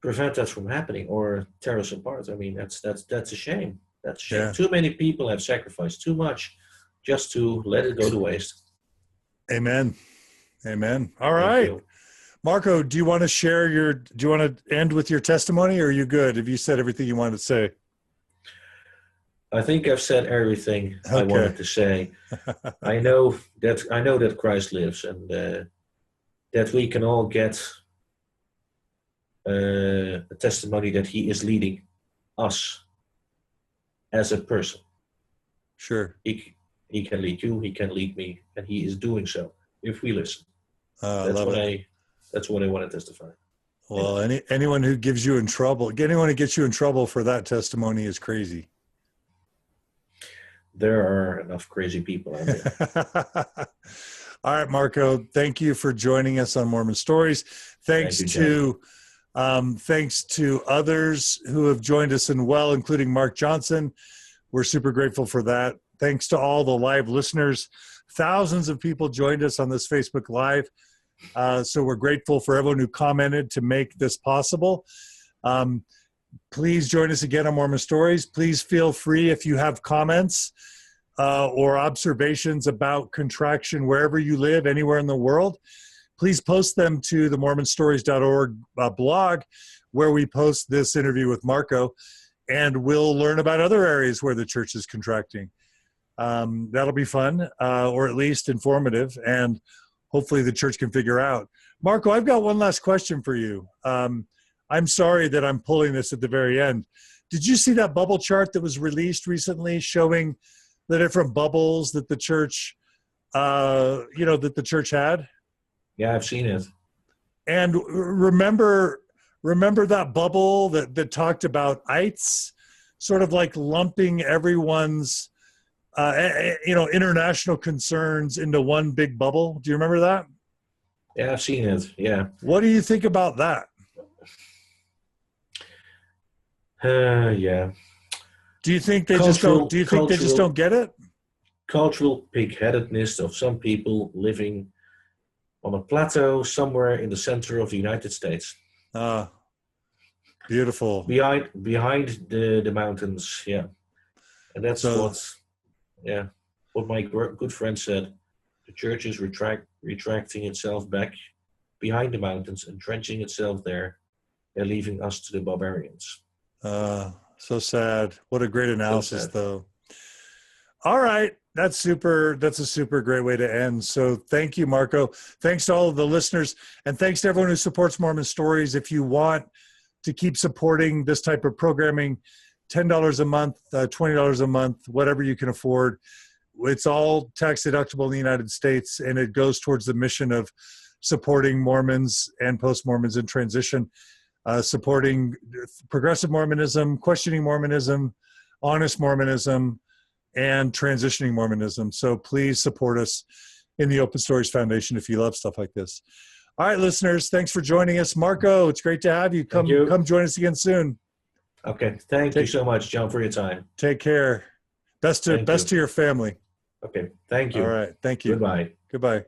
prevent that from happening or tear us apart, I mean that's a shame. That's a shame. Yeah. Too many people have sacrificed too much just to let it go to waste. Amen. All right. Marko, do you want to end with your testimony, or are you good? Have you said everything you wanted to say? I think I've said everything I wanted to say. I know that Christ lives, and that we can all get a testimony that he is leading us as a person. Sure. He can lead you, he can lead me, and he is doing so if we listen. That's what I want to testify. Well, anyone who gets you in trouble for that testimony is crazy. There are enough crazy people out there. All right, Marko, thank you for joining us on Mormon Stories. Thanks to others who have joined us in well, including Mark Johnson. We're super grateful for that. Thanks to all the live listeners. Thousands of people joined us on this Facebook Live. So we're grateful for everyone who commented to make this possible. Please join us again on Mormon Stories. Please feel free if you have comments or observations about Contraction wherever you live, anywhere in the world. Please post them to the MormonStories.org blog, where we post this interview with Marko, and we'll learn about other areas where the church is contracting. That'll be fun, or at least informative, and hopefully the church can figure out. Marko, I've got one last question for you. I'm sorry that I'm pulling this at the very end. Did you see that bubble chart that was released recently showing the different bubbles that the church, that the church had? Yeah, I've seen it. And remember that bubble that talked about ites, sort of like lumping everyone's, international concerns into one big bubble. Do you remember that? Yeah, I've seen it. Yeah. What do you think about that? Yeah. Do you think they just don't? Do you think they just don't get it? Cultural pig-headedness of some people living on a plateau somewhere in the center of the United States. Beautiful. Behind the mountains. Yeah, and that's what my good friend said. The church is retracting itself back behind the mountains, entrenching itself there, and leaving us to the barbarians. So sad. What a great analysis, though. All right. That's a super great way to end. So thank you, Marko. Thanks to all of the listeners, and thanks to everyone who supports Mormon Stories. If you want to keep supporting this type of programming, $10 a month, $20 a month, whatever you can afford. It's all tax deductible in the United States, and it goes towards the mission of supporting Mormons and post-Mormons in transition, supporting progressive Mormonism, questioning Mormonism, honest Mormonism, and transitioning Mormonism. So please support us in the Open Stories Foundation if you love stuff like this. All right, listeners, thanks for joining us. Marko, it's great to have you. Come join us again soon. Okay. Thank you so much, John, for your time. Take care. Best to your family. Okay. Thank you. All right. Thank you. Goodbye. Goodbye.